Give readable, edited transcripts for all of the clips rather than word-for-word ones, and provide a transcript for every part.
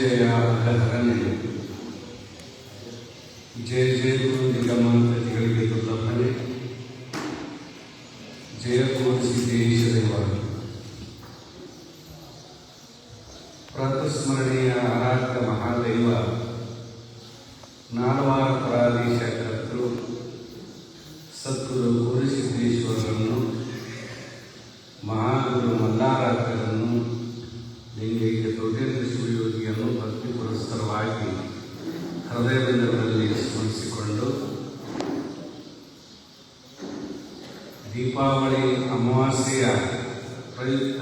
ಜಯ ಹರನೆ ಜಯ ಜಯ ಗುರು ನಿಗಮಾಂತಗಳಿಗೆ ದುರ್ಲಭನೆ ಜಯ ಕೋರಿಸಿದ್ದೇಶ ದೇವ ಪ್ರಾತಸ್ಮರಣೀಯ ಆರಾಧ್ಯ ಮಹಾದೈವ ನಾಲ್ವಾರ ಪರಾಧೀಶ ಕರ್ತೃ ಸದ್ಗುರು ಕೋರಿಸಿದ್ದೇಶ್ವರರನ್ನು ಮಹಾಗುರು ಮಲ್ಲಾರಾಧ್ಯರನ್ನು ಲಿಂಗೈಕ್ಯ ತೋಟೇಂದ್ರ ಶಿವಯೋಗಿಯನ್ನು ಭಕ್ತಿ ಪುರಸ್ಕರವಾಗಿ ಹೃದಯದಲ್ಲಿ ಸ್ಮರಿಸಿಕೊಂಡು ದೀಪಾವಳಿ ಅಮಾವಾಸ್ಯೆಯ ಪ್ರಯುಕ್ತ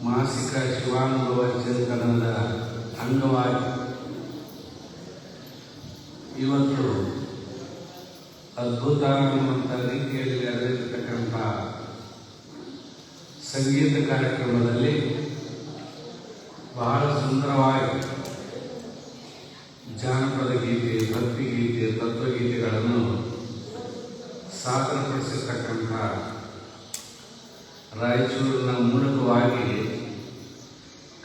ಮಾಸಿಕ ಶಿವಾನುಭವ ಚಿಂತನದ ಅಂಗವಾಗಿ ಇವತ್ತು ಅದ್ಭುತ ಅನ್ನುವಂಥ ರೀತಿಯಲ್ಲಿ ನಡೆದಿರತಕ್ಕಂಥ ಸಂಗೀತ ಕಾರ್ಯಕ್ರಮದಲ್ಲಿ ಬಹಳ ಸುಂದರವಾಗಿ ಜಾನಪದ ಗೀತೆ, ಭಕ್ತಿಗೀತೆ, ತತ್ವಗೀತೆಗಳನ್ನು ಸಾದರಪಡಿಸಿರ್ತಕ್ಕಂಥ ರಾಯಚೂರಿನ ಮೂಲಕವಾಗಿ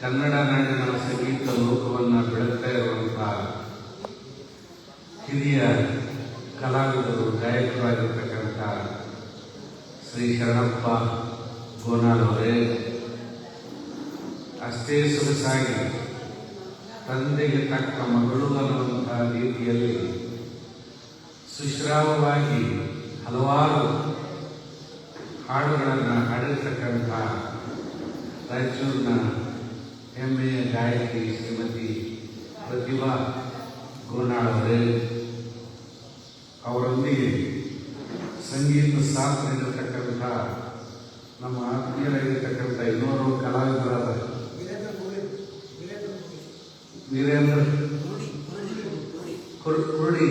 ಕನ್ನಡ ನಾಡಿನ ಸಂಗೀತ ಲೋಕವನ್ನು ಬೆಳಗ್ತಾ ಇರುವಂಥ ಹಿರಿಯ ಕಲಾವಿದರು, ಗಾಯಕರಾಗಿರ್ತಕ್ಕಂಥ ಶ್ರೀ ಶರಣಪ್ಪ ಗೋನಾಳ್ ಅವರೇ, ಅಷ್ಟೇ ಸೊಗಸಾಗಿ ತಂದೆಗೆ ತಕ್ಕ ಮಗಳು ಅನ್ನುವಂಥ ರೀತಿಯಲ್ಲಿ ಸುಶ್ರಾವವಾಗಿ ಹಲವಾರು ಹಾಡುಗಳನ್ನು ಹಾಡಿರ್ತಕ್ಕಂಥ ರಾಯಚೂರಿನ ಹೆಮ್ಮೆಯ ಗಾಯಕಿ ಶ್ರೀಮತಿ ಪ್ರತಿಭಾ ಗೋನಾಳ್ ಅವರೇ, ಅವರೊಂದಿಗೆ ಸಂಗೀತ ಸಾಥ್ ನೀಡಿರ್ತಕ್ಕಂಥ ನಮ್ಮ ಆತ್ಮೀಯರಾಗಿರ್ತಕ್ಕಂಥ ಇನ್ನೋರು ಕಲಾವಿದರಾದ ವೀರೇಂದ್ರ ಕುರುಡಿ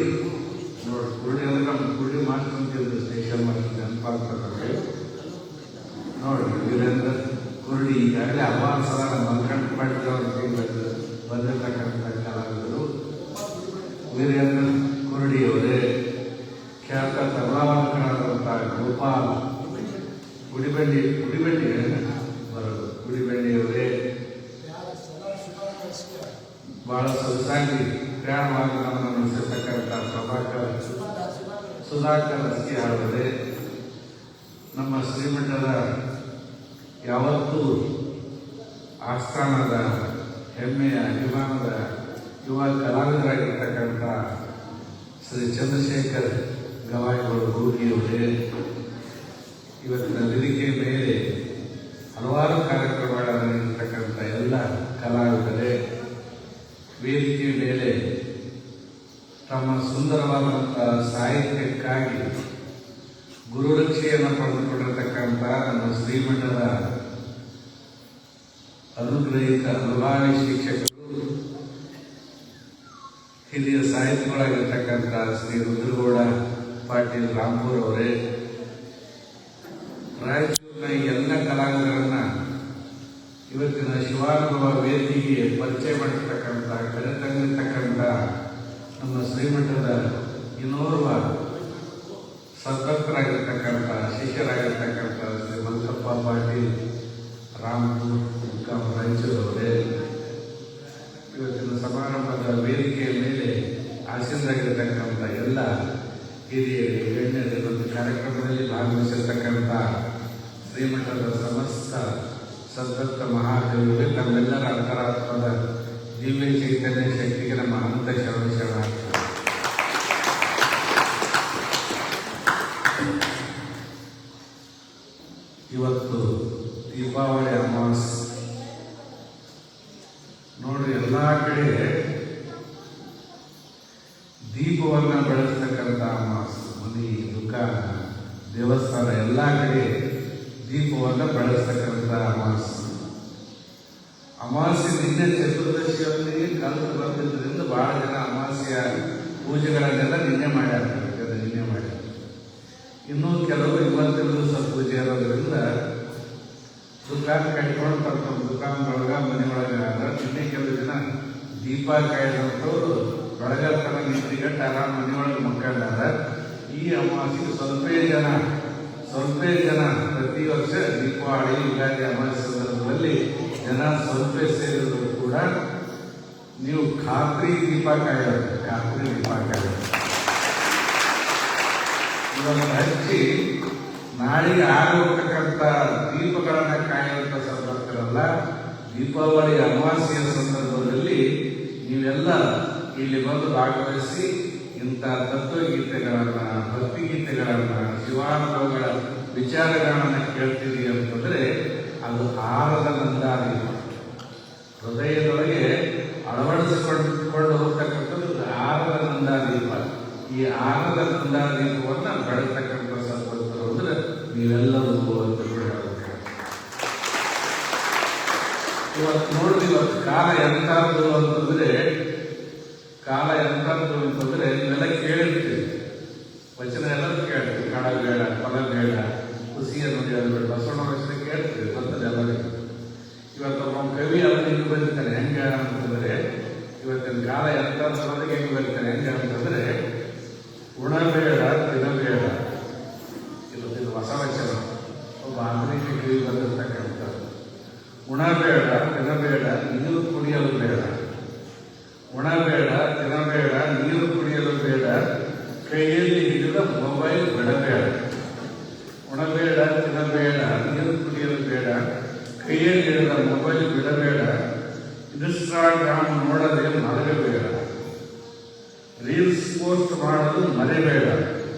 ನೋಡಿ, ಕುರುಡಿ ಅಂದ್ರೆ ನಮ್ಮ ಕುರುಡಿ ಮಾಡ್ಕೊಂತಿದ್ರು, ಸ್ಟೇಷನ್ ಮಾಡ್ತೀನಿ ನೆನಪಾಗ್ತದೆ ನೋಡಿ. ವೀರೇಂದ್ರ ಕುರುಡಿ ಈಗಾಗಲೇ ಹಲವಾರು ಸಲ ನಮ್ಮ ಮಲ್ಕಂಠ ಪಾಟೀಲ್ ಅವರ ಬಂದಿರತಕ್ಕಂಥ ಕಲಾವಿದರು. ವೀರೇಂದ್ರ ಕುರುಡಿ ಅವರೇ, ಖ್ಯಾತ ತಬಲಾವಾದಕರಾದಂಥ ಗೋಪಾಲ್ ಗುಡಿಬಂಡಿ ಬರೋದು ಗುಡಿಬಂಡಿಯವರೇ, ಬಹಳ ಸೊಗಸಾಗಿ ಪ್ರಯಾಣವಾಗಿ ನಮ್ಮನ್ನು ನಡೆಸಿರ್ತಕ್ಕಂಥ ಸುಧಾಕರ್ ಅಸ್ಕಿಹಾಳವರೇ, ನಮ್ಮ ಶ್ರೀಮಠದ ಯಾವತ್ತೂ ಆಸ್ಥಾನದ ಹೆಮ್ಮೆಯ ಅಭಿಮಾನದ ಯುವ ಕಲಾವಿದರಾಗಿರ್ತಕ್ಕಂಥ ಶ್ರೀ ಚಂದ್ರಶೇಖರ್ ಗವಾಯಿಗಳು ಗೂಗಿಯವರೇ, ಇವತ್ತಿನ ವೇದಿಕೆ ಮೇಲೆ ಹಲವಾರು ಕಾರ್ಯಕ್ರಮಗಳನ್ನು ನೀಡಿರ್ತಕ್ಕಂಥ ಎಲ್ಲ ಕಲಾವಿದರೇ, ವೇದಿಕೆ ಮೇಲೆ ತಮ್ಮ ಸುಂದರವಾದಂಥ ಸಾಹಿತ್ಯಕ್ಕಾಗಿ ಗುರುರಕ್ಷೆಯನ್ನು ಪಡೆದುಕೊಂಡಿರತಕ್ಕಂಥ ನಮ್ಮ ಶ್ರೀಮಠದ ಅನುಗ್ರಹಿತ ಅನುಭಾವಿ ಶಿಕ್ಷಕರು, ಹಿರಿಯ ಸಾಹಿತಿಗಳಾಗಿರ್ತಕ್ಕಂಥ ಶ್ರೀ ರುದ್ರಗೌಡ ಪಾಟೀಲ್ ರಾಂಪುರ್ ಅವರೇ, ರಾಯಚೂರಿನ ಎಲ್ಲ ಕಲಾವಿದರನ್ನ ಇವತ್ತಿನ ಶಿವಾನುಭವ ವೇದಿಕೆಗೆ ಪರಿಚಯ ಮಾಡಿರ್ತಕ್ಕಂಥ, ಕರೆತಂದಿರ್ತಕ್ಕಂಥ ನಮ್ಮ ಶ್ರೀಮಠದ ಇನ್ನೋರ್ವ ಸದ್ಭಕ್ತರಾಗಿರ್ತಕ್ಕಂಥ, ಶಿಷ್ಯರಾಗಿರ್ತಕ್ಕಂಥ ಶ್ರೀ ಮಲ್ಕಪ್ಪ ಪಾಟೀಲ್ ರಾಂಪುರ್ ರಾಯಚೂರು ಅವರೇ, ಇವತ್ತಿನ ಸಮಾರಂಭದ ವೇದಿಕೆಯ ಮೇಲೆ ಆಸೀನರಾಗಿರ್ತಕ್ಕಂಥ ಎಲ್ಲ ಹಿರಿಯರಿಗೆ, ಗಣ್ಯರಿಗೆ ಮತ್ತು ಕಾರ್ಯಕ್ರಮದಲ್ಲಿ ಭಾಗವಹಿಸಿರ್ತಕ್ಕಂಥ ಶ್ರೀಮಠದ ಸಮಸ್ತ ಸದ್ಭಕ್ತ ಮಹಾದೇವರಿಗೆ ತಮ್ಮೆಲ್ಲರ ಅಂತರಾತ್ಮದ ದಿವ್ಯ ಚೈತನ್ಯ ಶಕ್ತಿಗೆ ನಮ್ಮ ಅನಂತ ಶರಣ. ಇವತ್ತು ದೀಪಾವಳಿ ಅಮಾವಾಸ್ಯೆ ನೋಡ್ರಿ, ಎಲ್ಲ ಕಡೆ ದೀಪವನ್ನು ಬೆಳೆಸ್ತಕ್ಕಂಥ ಅಮಾವಾಸ್ಯೆ, ಮನೆ, ದುಕಾನ, ದೇವಸ್ಥಾನ ಎಲ್ಲ ಕಡೆ ದೀಪವನ್ನು ಬೆಳೆಸ್ತಕ್ಕಂಥ ಅಮಾವಾಸ್ಯೆ ನಿನ್ನೆ ಚತುರ್ದಶಿಯೊಂದಿಗೆ ಕಳೆದು ಬಂದಿದ್ದರಿಂದ ಬಹಳ ಜನ ಅಮಾವಾಸ್ಯೆಯ ಪೂಜೆಗಳನ್ನೆಲ್ಲ ನಿನ್ನೆ ಮಾಡ್ಯಾರ. ಇನ್ನೂ ಕೆಲವರು ಇವತ್ತಿನ ದಿವಸ ಪೂಜೆ ಇರೋದ್ರಿಂದ ದುಕಾನ್ ಕಟ್ಕೊಂಡು ತಮ್ಮ ದುಕಾನ್ದೊಳಗ ಮನೆಯೊಳಗೆ ನಿನ್ನೆ ಕೆಲವು ಜನ ದೀಪ ಕಾಯ್ದವರು ಬೆಳಗಾರ ನಿಂತಿಗಟ್ಟು ಆರಾಮ ಮನೆಯೊಳಗೆ ಮಕ್ಕಳಾರ. ಈ ಅಮಾವಾಸ್ಯೆಗೆ ಸ್ವಲ್ಪ ಜನ ಪ್ರತಿ ವರ್ಷ ದೀಪಾವಳಿ ಯುಗಾದಿ ಅಮಾವಾಸ್ಯೆ ಸಂದರ್ಭದಲ್ಲಿ ಜನ ಸ್ವಲ್ಪ ಸೇರಿದ್ರು ಕೂಡ ನೀವು ಖಾತ್ರಿ ದೀಪ ಕಾಯೋದು, ಖಾತ್ರಿ ದೀಪ ಕಾಯೋದು ಇವತ್ತು ಹಚ್ಚಿ ನಾಳೆಗೆ ಆಗೋಗ್ತಕ್ಕಂಥ ದೀಪಗಳನ್ನ ಕಾಯುವಂಥ ಸಂದರ್ಭಗಳಲ್ಲ. ದೀಪಾವಳಿ ಅಮಾವಾಸ್ಯೆಯ ಸಂದರ್ಭದಲ್ಲಿ ನೀವೆಲ್ಲ ಇಲ್ಲಿ ಬಂದು ಭಾಗವಹಿಸಿ ಇಂಥ ತತ್ವಗೀತೆಗಳನ್ನ, ಭಕ್ತಿಗೀತೆಗಳನ್ನ, ಶಿವಾನುಭವಗಳ ವಿಚಾರಗಳನ್ನ ಕೇಳ್ತೀರಿ ಅಂತಂದ್ರೆ ಅದು ಆರದ ನಂದಾದೀಪ, ಹೃದಯದೊಳಗೆ ಅಳವಡಿಸಿಕೊಂಡು ಹೋಗ್ತಕ್ಕಂಥದ್ದು ಆರದ ನಂದಾದೀಪ. ಈ ಆರದ ನಂದಾದೀಪವನ್ನ ಬೆಳತಕ್ಕಂಥ ಸಂಪತ್ತು ಅಂದ್ರೆ ನೀವೆಲ್ಲರೂ ಅಂತ ಕೂಡ ಹೇಳ್ಬೇಕು. ಇವತ್ತು ನೋಡಿದ್ರೆ ಇವತ್ತು ಕಾಲ ಎಂಥದ್ದು ಅಂತಂದ್ರೆ ನೀವೆಲ್ಲ ಕೇಳಿರ್ತೀವಿ, ವಚನ ಎಲ್ಲರೂ ಕೇಳ್ತೀವಿ. ಕಡ ಬೇಡ, ಫಲ ಬೇಡ, ಖುಷಿಯ ನುಡಿಯೋದು ಬೇಡ, ಬಸವಣ್ಣ ವಚನ ಕೇಳ್ತೀವಿ, ಬರ್ತದೆ ಎಲ್ಲರಿಗೂ. ಇವತ್ತು ಒಬ್ಬ ಕವಿ ಅವನಿಗೆ ಬರೀತಾನೆ ಹೆಂಗ ಅಂತಂದ್ರೆ, ಇವತ್ತಿನ ಕಾಲ ಎಂಥದ್ರೊಳಗೆ ಹೆಂಗೆ ಬರೀತಾನೆ ಹೆಂಗ ಅಂತಂದ್ರೆ, ಉಣಬೇಡ ತಿನ್ನಬೇಡ. ಇದು ಹೊಸ ವಚನ, ಒಬ್ಬ ಆಧುನಿಕ ಕವಿ ಬಂದಿರ್ತಕ್ಕಂಥದ್ದು. ಉಣಬೇಡ ತಿನ್ನಬೇಡ, ನೀರು ಕುಡಿಯಲು ಬೇಡ. ಉಣಬೇಡ ತಿನ್ನಬೇಡ, ನೀರು ಕುಡಿಯಲು ಬೇಡ, ಕೈಯಲ್ಲಿ ಹಿಡಿದ ಮೊಬೈಲ್ ಬಿಡಬೇಡ. ಉಣಬೇಡ ತಿನ್ನಬೇಡ, ನೀರು ಕುಡಿಯಲು ಬೇಡ, ಕೈಯಲ್ಲಿ ಹಿಡಿದ ಮೊಬೈಲ್ ಬಿಡಬೇಡ, ಇನ್ಸ್ಟಾಗ್ರಾಮ್ ನೋಡದೆ ಮಲಗಬೇಡ, ರೀಲ್ಸ್ ಪೋಸ್ಟ್ ಮಾಡಲು ಮರೆಬೇಡ,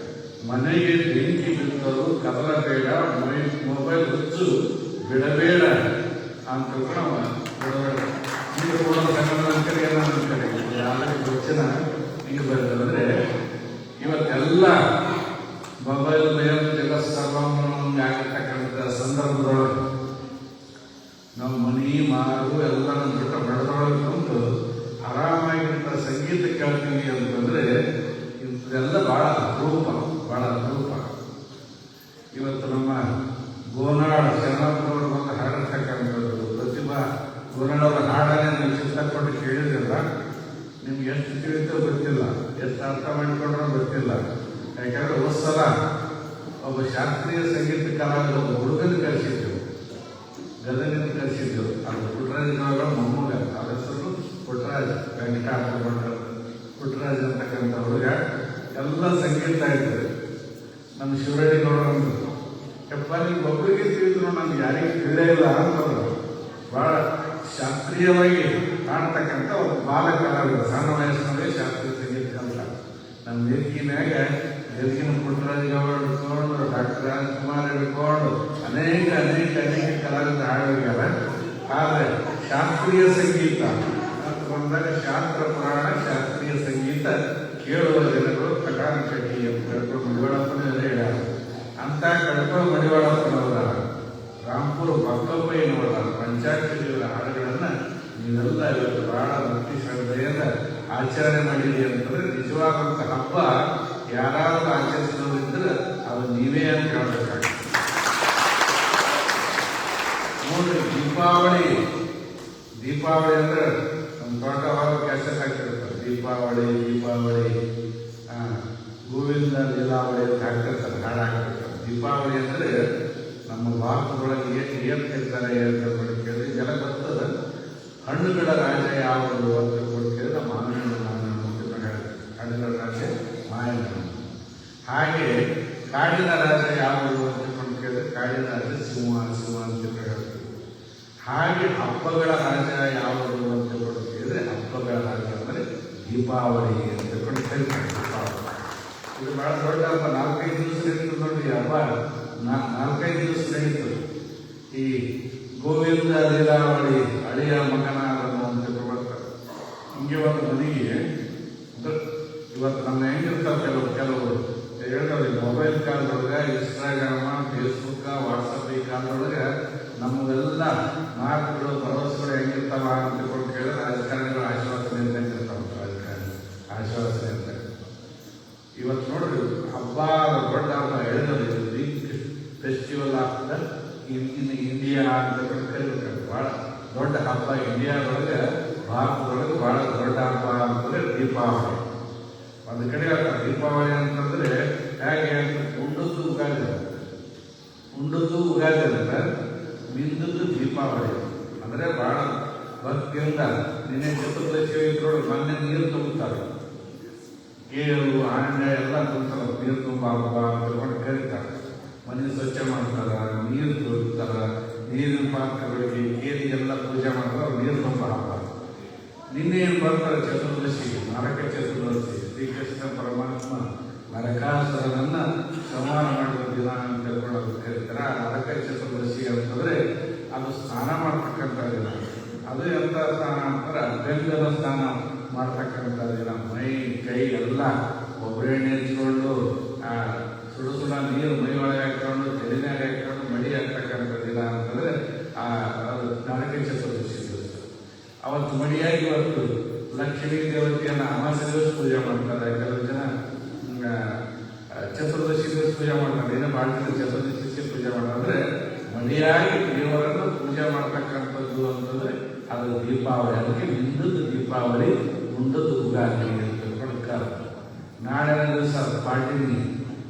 ಮನೆಗೆ ಬೆಂಕಿ ಬಿದ್ದರೂ ಕದಲಬೇಡ, ಮೊಬೈಲ್ ಹುಚ್ಚು ಬಿಡಬೇಡ ಅಂತ ಬಿಡಬೇಡ. ಈಗ ಕೂಡ ಸಂಗಮನಂತರಿ ಏನಂತಾರೆ ವಚನ ಹಿಂಗೆ ಬರ್ತದಂದ್ರೆ, ಇವತ್ತೆಲ್ಲ ಮೊಬೈಲ್ ಆಗತಕ್ಕಂಥ ಸಂದರ್ಭದೊಳಗೆ ನಾವು ಮನಿ ಮಾರು ಎಲ್ಲ ಬಿಟ್ಟು ಬಡದೊಳಗೆ ಕುಂತು ಆರಾಮಾಗಿಂತ ಸಂಗೀತ ಕೇಳ್ತೀವಿ ಅಂತಂದ್ರೆ ಇದೆಲ್ಲ ಬಹಳ ಅಪರೂಪ. ಇವತ್ತು ನಮ್ಮ ಗೋನಾಳ ಶರಣಪ್ಪನವರು ಬಂದು ಹಾಡಿರ್ತಕ್ಕಂಥದ್ದು, ಪ್ರತಿಭಾ ಗೋನಾಳವರ ಹಾಡನ್ನೇ ನೀವು ಚಿತ್ರಪಟ್ಟು ಕೇಳಿದ್ರಲ್ಲ, ನಿಮ್ಗೆ ಎಷ್ಟು ತಿಳಿತೋ ಗೊತ್ತಿಲ್ಲ, ಎಷ್ಟು ಅರ್ಥ ಮಾಡಿಕೊಂಡ್ರೂ ಗೊತ್ತಿಲ್ಲ. ಯಾಕಂದ್ರೆ ಸಲ ಒಬ್ಬ ಶಾಸ್ತ್ರೀಯ ಸಂಗೀತ ಕಲಾವಿದ ಒಬ್ಬ ಹುಡುಗನ ಕಲಿಸಿದ್ದೆವು, ಗದಗಿನ ಕಲಿಸಿದ್ದೆವು. ಅದು ಪುಟ್ಟರಾಜನವರ ಮೊಮ್ಮಗ, ಅದ ಹೆಸರು ಪುಟ್ಟರಾಜ್, ಪುಟ್ಟರಾಜ್ ಅಂತಕ್ಕಂಥ ಹುಡುಗ ಎಲ್ಲ ಸಂಗೀತ ಇರ್ತದೆ. ನಮ್ಮ ಶಿವರೆಡ್ಡಿನವರು ಯಪ್ಪ ನೀವು ಒಬ್ಬರಿಗೆ ತಿಳಿದ್ರು ನಮ್ಗೆ ಯಾರಿಗೂ ತಿಳಿದೇ ಇಲ್ಲ ಅಂತಂದ್ರು. ಬಹಳ ಶಾಸ್ತ್ರೀಯವಾಗಿ ಕಾಣ್ತಕ್ಕಂಥ ಒಂದು ಬಾಲ ಕಲಾವಿದ, ಸಣ್ಣ ವಯಸ್ಸಿನಲ್ಲೇ ಶಾಸ್ತ್ರೀಯ ಸಂಗೀತ ಕಲಿತ. ನಮ್ಮ ವೇದಿಕೆಯಾಗ ಗದಗಿನ ಪುಟ್ಟರಾಜ್ ಗೌಡ ಹಿಡ್ಕೊಂಡು, ಡಾಕ್ಟರ್ ರಾಜ್ಕುಮಾರ್ ಹಿಡ್ಕೊಂಡು ಅನೇಕ ಕಲಾವಿದ ಹಾಡೋಗ್ಯಾರ. ಆದರೆ ಶಾಸ್ತ್ರೀಯ ಸಂಗೀತ ಬಂದಾಗ ಶಾಸ್ತ್ರ ಪುರಾಣ, ಶಾಸ್ತ್ರೀಯ ಸಂಗೀತ ಕೇಳುವ ಜನಗಳು ಕಟಾಣ ಕಟ್ಟಿ ಅಂತ ಕಡ್ಕೊಂಡು ಮಡಿವಾಳಪ್ಪನೇ ಹೇಳ್ಯಾರ. ಅಂತ ಕಡ್ಕೊಂಡು ಮಡಿವಾಳಪ್ಪನವರ, ರಾಂಪುರ ಬಕ್ಕಪ್ಪಯ್ಯನವರ, ಪಂಚಾಕ್ಷರಿಯವರ ಹಾಡುಗಳನ್ನು ನೀವೆಲ್ಲ ಇವತ್ತು ಬಹಳ ಭಕ್ತಿ ಶ್ರದ್ಧೆಯಿಂದ ಆಚರಣೆ ಮಾಡಿರಿ ಅಂತಂದ್ರೆ ನಿಜವಾದಂಥ ಹಬ್ಬ ಯಾರಾದ್ರೂ ಆಚರಿಸೋದಿದ್ರೆ ಅದು ನೀವೇ ಅಂತ ಹೇಳ್ಬೇಕಾಗ್ತದೆ. ನೋಡ್ರಿ, ದೀಪಾವಳಿ ಅಂದ್ರೆ ನಮ್ಮ ತೋಟವಾಗ ಕೆಲಸ ಹಾಕಿರ್ತಾರೆ. ದೀಪಾವಳಿ ಗೋವಿಂದ ಲೀಲಾವಳಿ ಅಂತ ಹಾಕಿರ್ತಾರೆ, ಹಾಡು ಹಾಕಿರ್ತಾರೆ. ದೀಪಾವಳಿ ಅಂದ್ರೆ ನಮ್ಮ ಭಾರತದೊಳಗೆ ಏನು ಕೇಳ್ತಾರೆ ಅಂತ ಕೇಳಿದ್ರೆ ಜನ ಬರ್ತದೆ. ಹಣ್ಣುಗಳ ರಾಜ ಯಾವುದು ಅಂತ ಕೇಳಿದ್ರೆ ಮಾವಿನ ಹಣ್ಣುಗಳ ರಾಜ ಮಾವಿನ ಹಣ್ಣು. ಹಾಗೆ ಕಾಡಿನ ರಾಜ ಯಾವುದು ಅಂತ ಕೇಳಿದ್ರೆ ಕಾಡಿನ ರಾಜ ಸಿಂಹ ಅಂತ ಹೇಳ್ತೀವಿ. ಹಾಗೆ ಹಬ್ಬಗಳ ರಾಜ ಯಾವುದು ಅಂತ ಕೇಳಿದ್ರೆ ಹಬ್ಬಗಳ ರಾಜ ಅಂದರೆ ದೀಪಾವಳಿ ಅಂತ ಕರೀತಾರೆ. ದೀಪಾವಳಿ ಇದು ಬಹಳ ದೊಡ್ಡ ಹಬ್ಬ. 4-5 ದಿವಸ ನಡೀತದೆ ನೋಡಿ ಹಬ್ಬ. 4-5 ದಿವಸ ನಡೀತದೆ. ಈ ಗೋವಿಂದ ಲೀಲಾವಳಿ ಹಳೆಯ ಮಗನಾದನು ಅಂತ ಬರ್ತಾರೆ. ಹಿಂಗೆ ಒಂದು ಮನೆಗೆ ಇವತ್ತು ನಮ್ಮ ಹೆಂಗಿರ್ತಾರೆ ಕೆಲವರು ಹೇಳ್ತಾರೆ, ಮೊಬೈಲ್ ಕಾಲದೊಳಗೆ ಇನ್ಸ್ಟಾಗ್ರಾಮ, ಫೇಸ್ಬುಕ್, ವಾಟ್ಸಪ್ ಈ ಕಾಲದೊಳಗೆ ನಮಗೆಲ್ಲ ಮಾರ್ಕ್ಗಳು, ಭರವಸೆಗಳು ಹೆಂಗಿರ್ತಾವ ಅಂತ ಕೇಳಿದ್ರೆ ರಾಜಕಾರಣಿಗಳ ಆಶ್ವಾಸನೆ ಅಂತ ಆಶ್ವಾಸನೆ ಅಂತ. ಇವತ್ತು ನೋಡ್ರಿ, ಹಬ್ಬ ದೊಡ್ಡ ಹಬ್ಬ ಹೇಳಿದ್ರೆ big festival of the India ಅಂತ ಕರೀತಾರೆ. ಬಹಳ ದೊಡ್ಡ ಹಬ್ಬ ಇಂಡಿಯಾದೊಳಗೆ, ಭಾರತದೊಳಗೆ ಬಹಳ ದೊಡ್ಡ ಹಬ್ಬ ಅಂತಂದ್ರೆ ದೀಪಾವಳಿ. ಒಂದು ಕಡೆ ದೀಪಾವಳಿ ಅಂತಂದ್ರೆ ಹೇಗೆ ಉಂಡದ್ದು ಉಗಾದಿ ಅಂತ, ಮಿಂದದ್ದು ದೀಪಾವಳಿ ಅಂದ್ರೆ ಬಹಳ ಭಕ್ತಿಯಿಂದ ನಿನ್ನೆ ಚತುರ್ದಶಿ ಇದ್ರೊಳಗೆ ಮೊನ್ನೆ ನೀರು ತುಂಬುತ್ತಾರೆ. ಕೇರು ಆಂಡ ಎಲ್ಲ ತುಂಬ್ತಾರೆ, ನೀರು ತುಂಬ ಹಬ್ಬ ಅಂತ ತಿಳ್ಕೊಂಡು ಕರೀತಾರೆ. ಮನೆ ಸ್ವಚ್ಛ ಮಾಡ್ತಾರೆ, ನೀರು ತುಂಬ್ತಾರೆ, ನೀರಿನ ಪಾತ್ರಗಳಿಗೆ ಕೇರಿಗೆಲ್ಲ ಪೂಜೆ ಮಾಡ್ತಾರೆ, ನೀರು ತುಂಬ ಹಬ್ಬ. ನಿನ್ನೆ ಏನು ಬರ್ತಾರೆ ಚತುರ್ದಶಿ, ನರಕ ಚತುರ್ದಶಿ. ಶ್ರೀಕೃಷ್ಣ ಪರಮಾತ್ಮ ನರಕಾಸುರನನ್ನ ಸಂಹಾರ ಮಾಡಿದ ದಿನ ಅಂತ ತಿಳ್ಕೊಳ್ಳೋದು ಕರೀತಾರೆ. ಆ ನರಕ ಚತುರ್ದಶಿ ಅಂತಂದ್ರೆ ಅದು ಸ್ನಾನ ಮಾಡ್ತಕ್ಕಂಥ ದಿನ. ಅದು ಎಂಥ ಸ್ನಾನ ಅಂತಾರೆ, ಅಭ್ಯಂಗದ ಸ್ನಾನ ಮಾಡ್ತಕ್ಕಂಥ ದಿನ. ಮೈ ಕೈ ಎಲ್ಲ ಒಬ್ಬರೆಣ್ಣೆ ಹಚ್ಕೊಂಡು ಸುಡು ಸುಡ ನೀರು ಮೈ ಒಳಗೆ ಹಾಕೊಂಡು ತಲೆನಾಗ ಹಾಕೊಂಡು ಮಡಿ ಹಾಕ್ತಕ್ಕಂಥ ದಿನ ಅಂತಂದ್ರೆ ಅದು ನರಕ ಚತುರ್ದಶಿ ದಿವಸ. ಅವತ್ತು ಮಡಿಯಾಗಿ ಇವತ್ತು ಲಕ್ಷ್ಮೀ ದೇವತೆಯನ್ನು ಅಮಾವಾಸ್ಯೆ ದಿವಸ ಪೂಜೆ ಮಾಡ್ತಾರೆ. ಕೆಲವು ಜನ ಚತುರ್ದಶಿ ದಿವಸ ಪೂಜೆ ಮಾಡ್ತಾರೆ. ಏನೋ ಭಾಳ ಜನ ಚತುರ್ದಶಿ ಪೂಜೆ ಮಾಡ್ತಾರೆ. ಅಂದ್ರೆ ಮಡಿಯಾಗಿ ದೇವರನ್ನು ಪೂಜೆ ಮಾಡ್ತಕ್ಕಂಥದ್ದು ಅಂತಂದ್ರೆ ಅದು ದೀಪಾವಳಿ. ಅದಕ್ಕೆ ಹಿಂದದ್ದು ದೀಪಾವಳಿ, ಮುಂದದ್ದು ಉಗಾದಿ ಅಂತ ತಿಳ್ಕೊಂಡು. ನಾಳೆ ದಿವಸ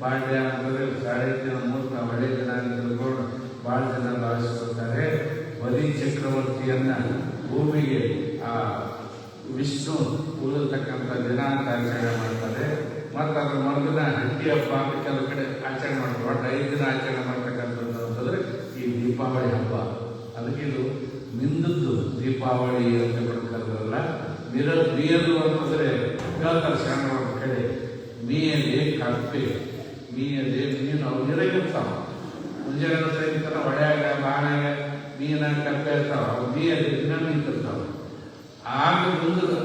ಪಾಡ್ಯ ಅಂತಂದ್ರೆ ಸಾಹಿತ್ಯ ಮುಹೂರ್ತ ಒಳ್ಳೆ ದಿನ ಅಂತ ತಿಳ್ಕೊಂಡು ಭಾಳ ಜನ ಭಾವಿಸ್ಕೊಳ್ತಾರೆ. ಬಲಿ ಚಕ್ರವರ್ತಿಯನ್ನ ಭೂಮಿಗೆ ವಿಷ್ಣು ಕೂದತಕ್ಕಂಥ ದಿನ ಅಂತ ಆಚರಣೆ ಮಾಡ್ತಾರೆ. ಮತ್ತು ಅದ್ರ ಮರುದಿನ ಹಟ್ಟಿ ಹಬ್ಬ ಅಂತ ಕೆಲವು ಕಡೆ ಆಚರಣೆ ಮಾಡ್ತಾರೆ. ಒಟ್ಟು 5 ದಿನ ಆಚರಣೆ ಮಾಡ್ತಕ್ಕಂಥದ್ದು ಅಂತಂದ್ರೆ ಈ ದೀಪಾವಳಿ ಹಬ್ಬ. ಅದಕ್ಕೆ ಇದು ಮಿಂದದ್ದು ದೀಪಾವಳಿ ಅಂತ ಕರೆದ್ರಲ್ಲ. ಮೀಯದು ಅಂತಂದ್ರೆ ಹೇಳ್ತಾರೆ ಶಾಣ ಕಡೆ, ಮೀಯದೆ ಕಪ್ಪೆ, ಮೀಯದೆ ಮೀನು ಅವು ನೀರಾಗಿರ್ತಾವ. ಮುಂಜಾನೆ ಸಹಿತ ಹೊಳೆಯಾಗ ಬಾಣಾಗ ಮೀನ ಕಪ್ಪೆ ಇರ್ತಾವ. ಅವು ಮೀಯದೆ ದಿನ ನಿಂತಿರ್ತಾವ.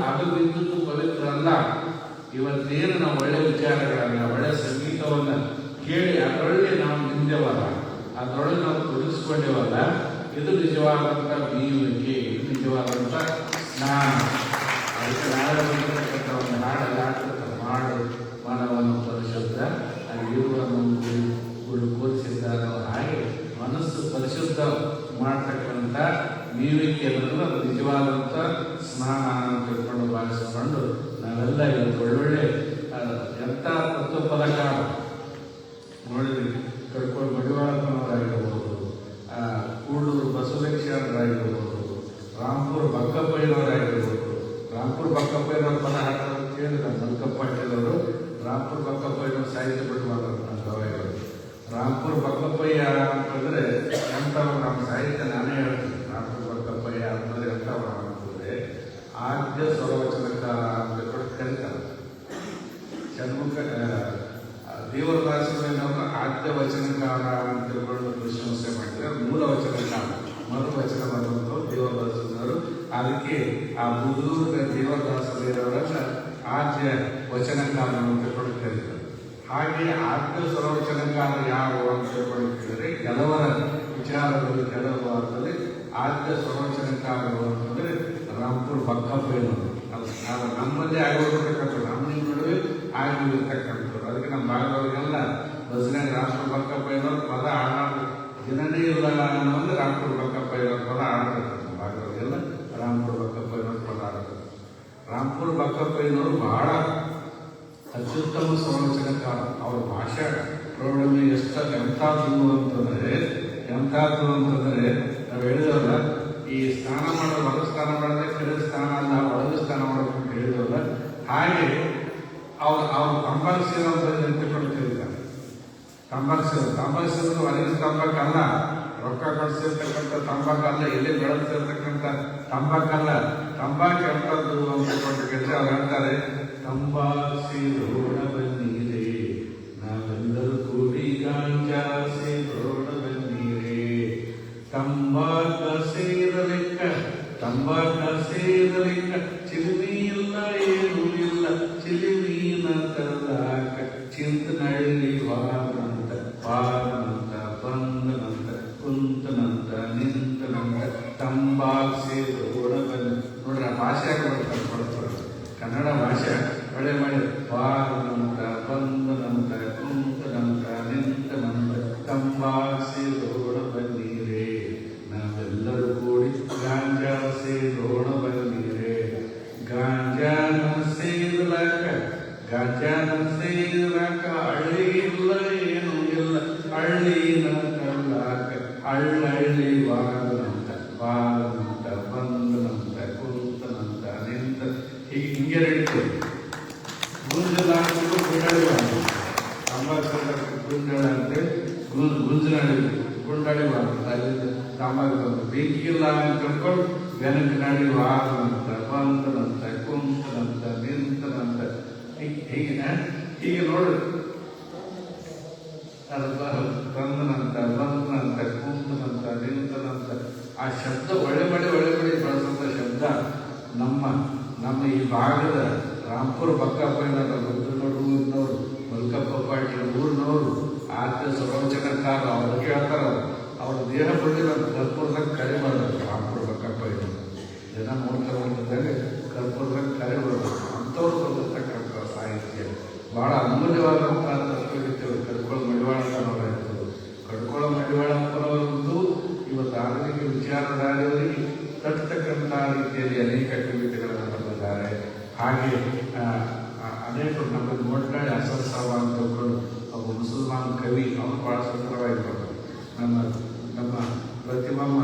ಅದು ಬಿಂದದ್ದು ಪವಿತ್ರ ಅಲ್ಲ. ಇವತ್ತೇನು ನಾವು ಒಳ್ಳೆ ವಿಚಾರಗಳನ್ನ, ಒಳ್ಳೆ ಸಂಗೀತವನ್ನ ಕೇಳಿ ಅದರೊಳಗೆ ನಾವು ನಿಂದೆವಲ್ಲ, ಅದರೊಳಗೆ ನಾವು ತೊಡಗಿಸ್ಕೊಂಡೇವಲ್ಲ, ಇದು ನಿಜವಾದಂಥ ಮೀಯುವಿಕೆ, ಇದು ನಿಜವಾದಂಥ ಸ್ನಾನ. ಅದಕ್ಕೆ ನಾಳೆ ಬಂದಿರತಕ್ಕಂಥ ಒಂದು ಹಾಡಲ್ಲಿ ಹಾಡ್ತಿರ್ತಾರೆ, ಮಾಡು ಮನವನ್ನು ಪರಿಶುದ್ಧ ಇರುವ ಕೂರಿಸಿದ್ದಾರೆ. ಹಾಗೆ ಮನಸ್ಸು ಪರಿಶುದ್ಧ ಮಾಡ್ತಕ್ಕಂಥ ಮೀಯುವಿಕೆ ಅನ್ನೋದು ಅದು ನಿಜವಾದಂಥ ಸ್ನಾನ ಅಂತ ತಿಳ್ಕೊಂಡು ಭಾವಿಸಿಕೊಂಡು ನಾವೆಲ್ಲ ಇವತ್ತು ಒಳ್ಳೊಳ್ಳೆ ಎಂಥ ತತ್ವಪದಕಾರ ನೋಡಿದ್ವಿ. ಕಡ್ಕೊಂಡು ಮಡಿವಾಳಪ್ಪನವರಾಗಿರ್ಬೋದು, ಕೂಡೂರು ಬಸವಲಿಂಗರಾಗಿರ್ಬೋದು, ರಾಂಪುರ ಬಕ್ಕಪ್ಪಯ್ಯನವರಾಗಿರ್ಬೋದು. ರಾಂಪುರ ಬಕ್ಕಪ್ಪಯ್ಯನವ್ರ ಪದ ಹಾಡೋದು ಕೇಳಿದ ಮಲ್ಕಪ್ಪ ಹೇಳಿದವರು. ರಾಂಪುರ ಬಕ್ಕಪ್ಪಯ್ಯನವ್ರು ಸಾಹಿತ್ಯ ಬಿಟ್ಟುವಾದರು ನನ್ನ ಗವಾಯಿಗಳು. ರಾಂಪುರ ಬಕ್ಕಪ್ಪಯ್ಯ ಅಂತಂದ್ರೆ ಎಂಥವ್ರು, ನಮ್ಮ ಸಾಹಿತ್ಯ ನಾನೇ ಹೇಳ್ತೀನಿ. ರಾಂಪುರ ಬಕ್ಕಪ್ಪಯ್ಯ ಅಂತಂದ್ರೆ ಎಂಥವ್ರು ಅಂತಂದ್ರೆ ಆದ್ಯ ಸ್ವರವಚನಕಾರ ಅಂತ ಕರೀತಾರೆ. ಷಣ್ಮುಖ ದೇವರದಾಸರವರು ಆದ್ಯ ವಚನಕಾರ ಅಂತ ತಿಳ್ಕೊಂಡು ಪ್ರಶಂಸೆ ಮಾಡಿದರೆ ಮೂಲ ವಚನಕಾರ, ಮರು ವಚನ ಬಂದಂಥವ್ರು ದೇವರದಾಸರವರು. ಅದಕ್ಕೆ ಆ ಮುದೂರು ದೇವರದಾಸರವರನ್ನ ಆದ್ಯ ವಚನಕಾರ ಅಂತ ತಿಳ್ಕೊಂಡು ಕರೀತಾರೆ. ಹಾಗೆ ಆದ್ಯ ಸ್ವರವಚನಕಾರ ಯಾವ ಅಂತ ತಿಳ್ಕೊಂಡು ಕೇಳಿದ್ರೆ ಕೆಲವರ ವಿಚಾರದಲ್ಲಿ ಕೆಲವು ಅಂತಂದ್ರೆ ಆದ್ಯ ಸ್ವರವಚನಕಾರರು ಅಂತಂದ್ರೆ ರಾಂಪುರ ಬಕ್ಕಪ್ಪಯ್ಯನವರು. ಅದು ನಮ್ಮಲ್ಲಿ ಆಗಿರ್ತಕ್ಕಂಥದ್ದು, ನಮ್ಮ ನಡುವೆ ಆಗಿರ್ತಕ್ಕಂಥದ್ದು. ಅದಕ್ಕೆ ನಮ್ಮ ಭಾಗದವರಿಗೆಲ್ಲ ಬಸ್ನಾಗ ರಾಂಪುರ ಬಕ್ಕಪ್ಪಯ್ಯನವ್ರ ಪದ ಹಾಡೋದು ದಿನನೇ ಇಲ್ಲ ಅನ್ನೋದು ರಾಂಪುರ ಬಕ್ಕಪ್ಪಯ್ಯನವ್ರ ಪದ ಹಾಡ್ತಾರೆ. ನಮ್ಮ ಭಾಗದವರಿಗೆಲ್ಲ ರಾಂಪುರ ಬಕ್ಕಪ್ಪಯ್ಯನವ್ರ ಪದ ಹಾಡ್ತಾರೆ. ರಾಂಪುರ ಬಕ್ಕಪ್ಪಯ್ಯನವರು ಬಹಳ ಅತ್ಯುತ್ತಮ ಸ್ವರವಚನಕಾರ. ಅವ್ರ ಭಾಷಾ ಪ್ರೌಢಮೆ ಎಂಥದ್ದು ಅಂತಂದ್ರೆ ನಾವು ಹೇಳಿದವಲ್ಲ, ಈ ಸ್ನಾನ ಮಾಡೋದು ಹೊರ ಸ್ನಾನ ಮಾಡಿದ್ರೆ ಕೆರೆ ಸ್ನಾನ ಅಲ್ಲ, ಒಳಗೆ ಸ್ನಾನ ಮಾಡೋದು ಅಂತ ಹೇಳಿದವಲ್ಲ. ಹಾಗೆ ಅವ್ರು ತಂಬಾಕು ಸೇರೋದು ನಿಂತುಕೊಂಡು ಕೇಳಿದ್ದಾರೆ. ತಂಬಾಕು ಸೇರೋದು ಹೊರಗಿನ ತಂಬಾಕಲ್ಲ, ರೊಕ್ಕ ಕೊಡಿಸಿರ್ತಕ್ಕಂಥ ತಂಬಾಕಲ್ಲ, ಎಲ್ಲಿ ಬೆಳೆಸಿರ್ತಕ್ಕಂಥ ತಂಬಾಕಲ್ಲ. ತಂಬಾಕು ಎಂಥದ್ದು ಅಂದ್ಕೊಂಡು ಕೇಳಿದ್ರೆ ಅವ್ರು ಹೇಳ್ತಾರೆ, ತಂಬಾಕು ಸೇರೋಣ ಬನ್ನೀರೇ ನಾವೆಲ್ಲರೂ ಕೂಡಿ ಗಾಂಜಾ ಸೇರೋಣ ಬನ್ನೀರೇ. ತಂಬಾಕ ಸೇರಲಿಕ್ಕ ಚಿಲಿಮಿ ಇಲ್ಲ, ಏನೂ ಇಲ್ಲ, ಚಿಲಿಮೀನ ತರಲಾಕ ಚಿಂತನಳ್ಳಿ ವಾರನಂತ ಬಂದನಂತ ಕುಂತನಂತ ನಿಂತನಂತ ತಂಬಾಕು ಸೇರೋಣ ಬನ್ನಿ. ನೋಡ್ರಿ, ಆ ಭಾಷೆ ಬರ್ತಾರೆ ಕನ್ನಡ ಭಾಷೆ ಒಳ್ಳೆ ಮಾಡಿ. ವಾರನಂತ ಬಂದನಂತ ಕುಂತನಂತ ನಿಂತನಂತ ತಂಬಾಕು ಸೇರೋಣ ಬನ್ನೀರೇ ನಾವೆಲ್ಲರೂ ಕೂಡಿ ಗಾಂಜಾ ಸೇರೋಣ ಬನ್ನೀರೇ. ಗಾಂಜಾನ ಸೇರಲಾಕ ಹಳ್ಳಿ ಇಲ್ಲ, ಏನೂ ಇಲ್ಲ, ಹಳ್ಳಿನ ತರಲಾಕ ಹಳ್ಳಿ ಬಾರನಂತ ಬಂದನಂತ ಬಾರ್ನಂತ ಬಂತನಂತ ಕುಂತನಂತ ನಿಂತನಂತ ಹೀಗೆ ನೋಡ್ರಿ ಅದು ಬಂದನಂತ ಬಂದನಂತ ಕುಂತನಂತ ನಿಂತನಂತ ಆ ಶಬ್ದ ಒಳ್ಳೆ ಬಳಿ ಬಳಸಂತ ಶಬ್ದ ನಮ್ಮ ಈ ಭಾಗದ ರಾಂಪುರ ಬಕ್ಕಪ್ಪನವರು ರುದ್ರಗೌಡ ಊರಿನವರು ಮಲ್ಕಪ್ಪ ಪಾಟೀಲ್ ಊರಿನವರು ಆದ್ಯ ಸರೋಜನಕಾರ ಅವ್ರು ಕೇಳ್ತಾರ ಅವ್ರ ದೇಹ ಬಳ್ಳಿನ ಕರ್ಪೂರದಾಗ ಕರೆ ಬರೋದು ರಾಂಪುರ ಬಕ್ಕಪ್ಪ ಜನ ನೋಡ್ತಾರೆ ಕರ್ಪೂರದಾಗ ಕರೆ ಬರೋದು ಅಂಥವ್ರು ಬಂದಿರ್ತಕ್ಕಂಥ ಸಾಹಿತ್ಯ ಭಾಳ ಅಮೂಲ್ಯವಾದಂಥ ತತ್ವಗೀತೆಗಳು ಕಡ್ಕೊಳ ಮಡಿವಾಳ ಅನ್ನೋರಾಯ್ತು ಕಡ್ಕೊಳ ಮಡಿವಾಳ ಅನ್ನೋರಂತೂ ಇವತ್ತು ಆಧುನಿಕ ವಿಚಾರಧಾರೆಯವರಿಗೆ ತಟ್ಟತಕ್ಕಂಥ ರೀತಿಯಲ್ಲಿ ಅನೇಕ ಕವಿತೆಗಳನ್ನು ಬರೆದಿದ್ದಾರೆ. ಹಾಗೆ ಅನೇಕರು ನಮ್ಮಲ್ಲಿ ನೋಡ್ತಾರೆ ಅಸರ್ ಸಾಬ ಅಂತ ಒಬ್ಬ ಮುಸಲ್ಮಾನ್ ಕವಿ ಅವನು ಭಾಳ ಸುಂದರವಾಗಿರ್ಬೋದು. ನಮ್ಮ ಪ್ರತಿಮಮ್ಮ